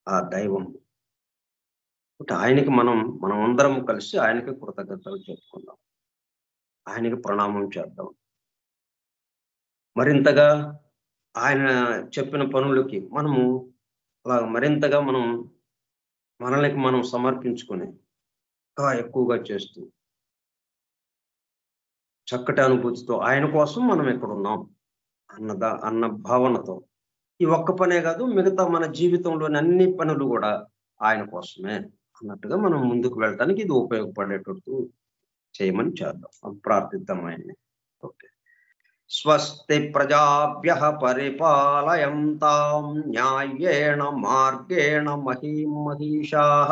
ఆ దైవము. కాబట్టి ఆయనకి మనమందరం కలిసి ఆయనకి కృతజ్ఞతలు చెప్పుకుందాం. ఆయనకి ప్రణామం చేద్దాం. మరింతగా ఆయన చెప్పిన పనులకి అలా మరింతగా మనల్ని మనం సమర్పించుకొని, ఇంకా ఎక్కువగా చేస్తూ, చక్కటి అనుభూతితో ఆయన కోసం మనం ఇక్కడున్నాం అన్న భావనతో, ఈ ఒక్క పనే కాదు మిగతా మన జీవితంలోని అన్ని పనులు గూడా ఆయన కోసమే అన్నట్టుగా మనం ముందుకు వెళ్ళటానికి ఇది ఉపయోగపడేటట్టు చేయమని చేద్దాం. ప్రార్థిద్దాం ఆయన్ని. ఓకే. స్వస్తి ప్రజాభ్యః పరిపాలయంతాం న్యాయేణ మార్గేణ మహీం మహీషాః.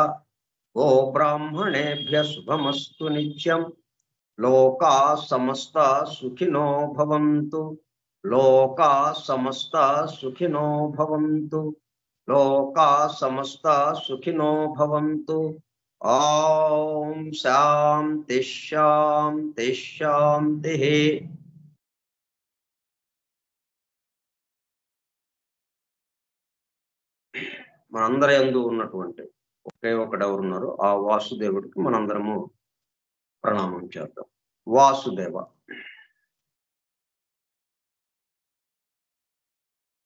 గోబ్రాహ్మణేభ్యः శుభమస్తు నిత్యం. లోకాः సమస్తాः సుఖినో భవంతు. లోకాः సమస్తాः సుఖినో భవంతు. లోకాः సమస్తాः సుఖినో భవంతు. ఓం శాంతి శాంతి శాంతిః. మనందరి యందు ఉన్నటువంటి ఒకే ఒకడెవరున్నారో ఆ వాసుదేవుడికి మనందరము ప్రణామం చేద్దాం. వాసుదేవ.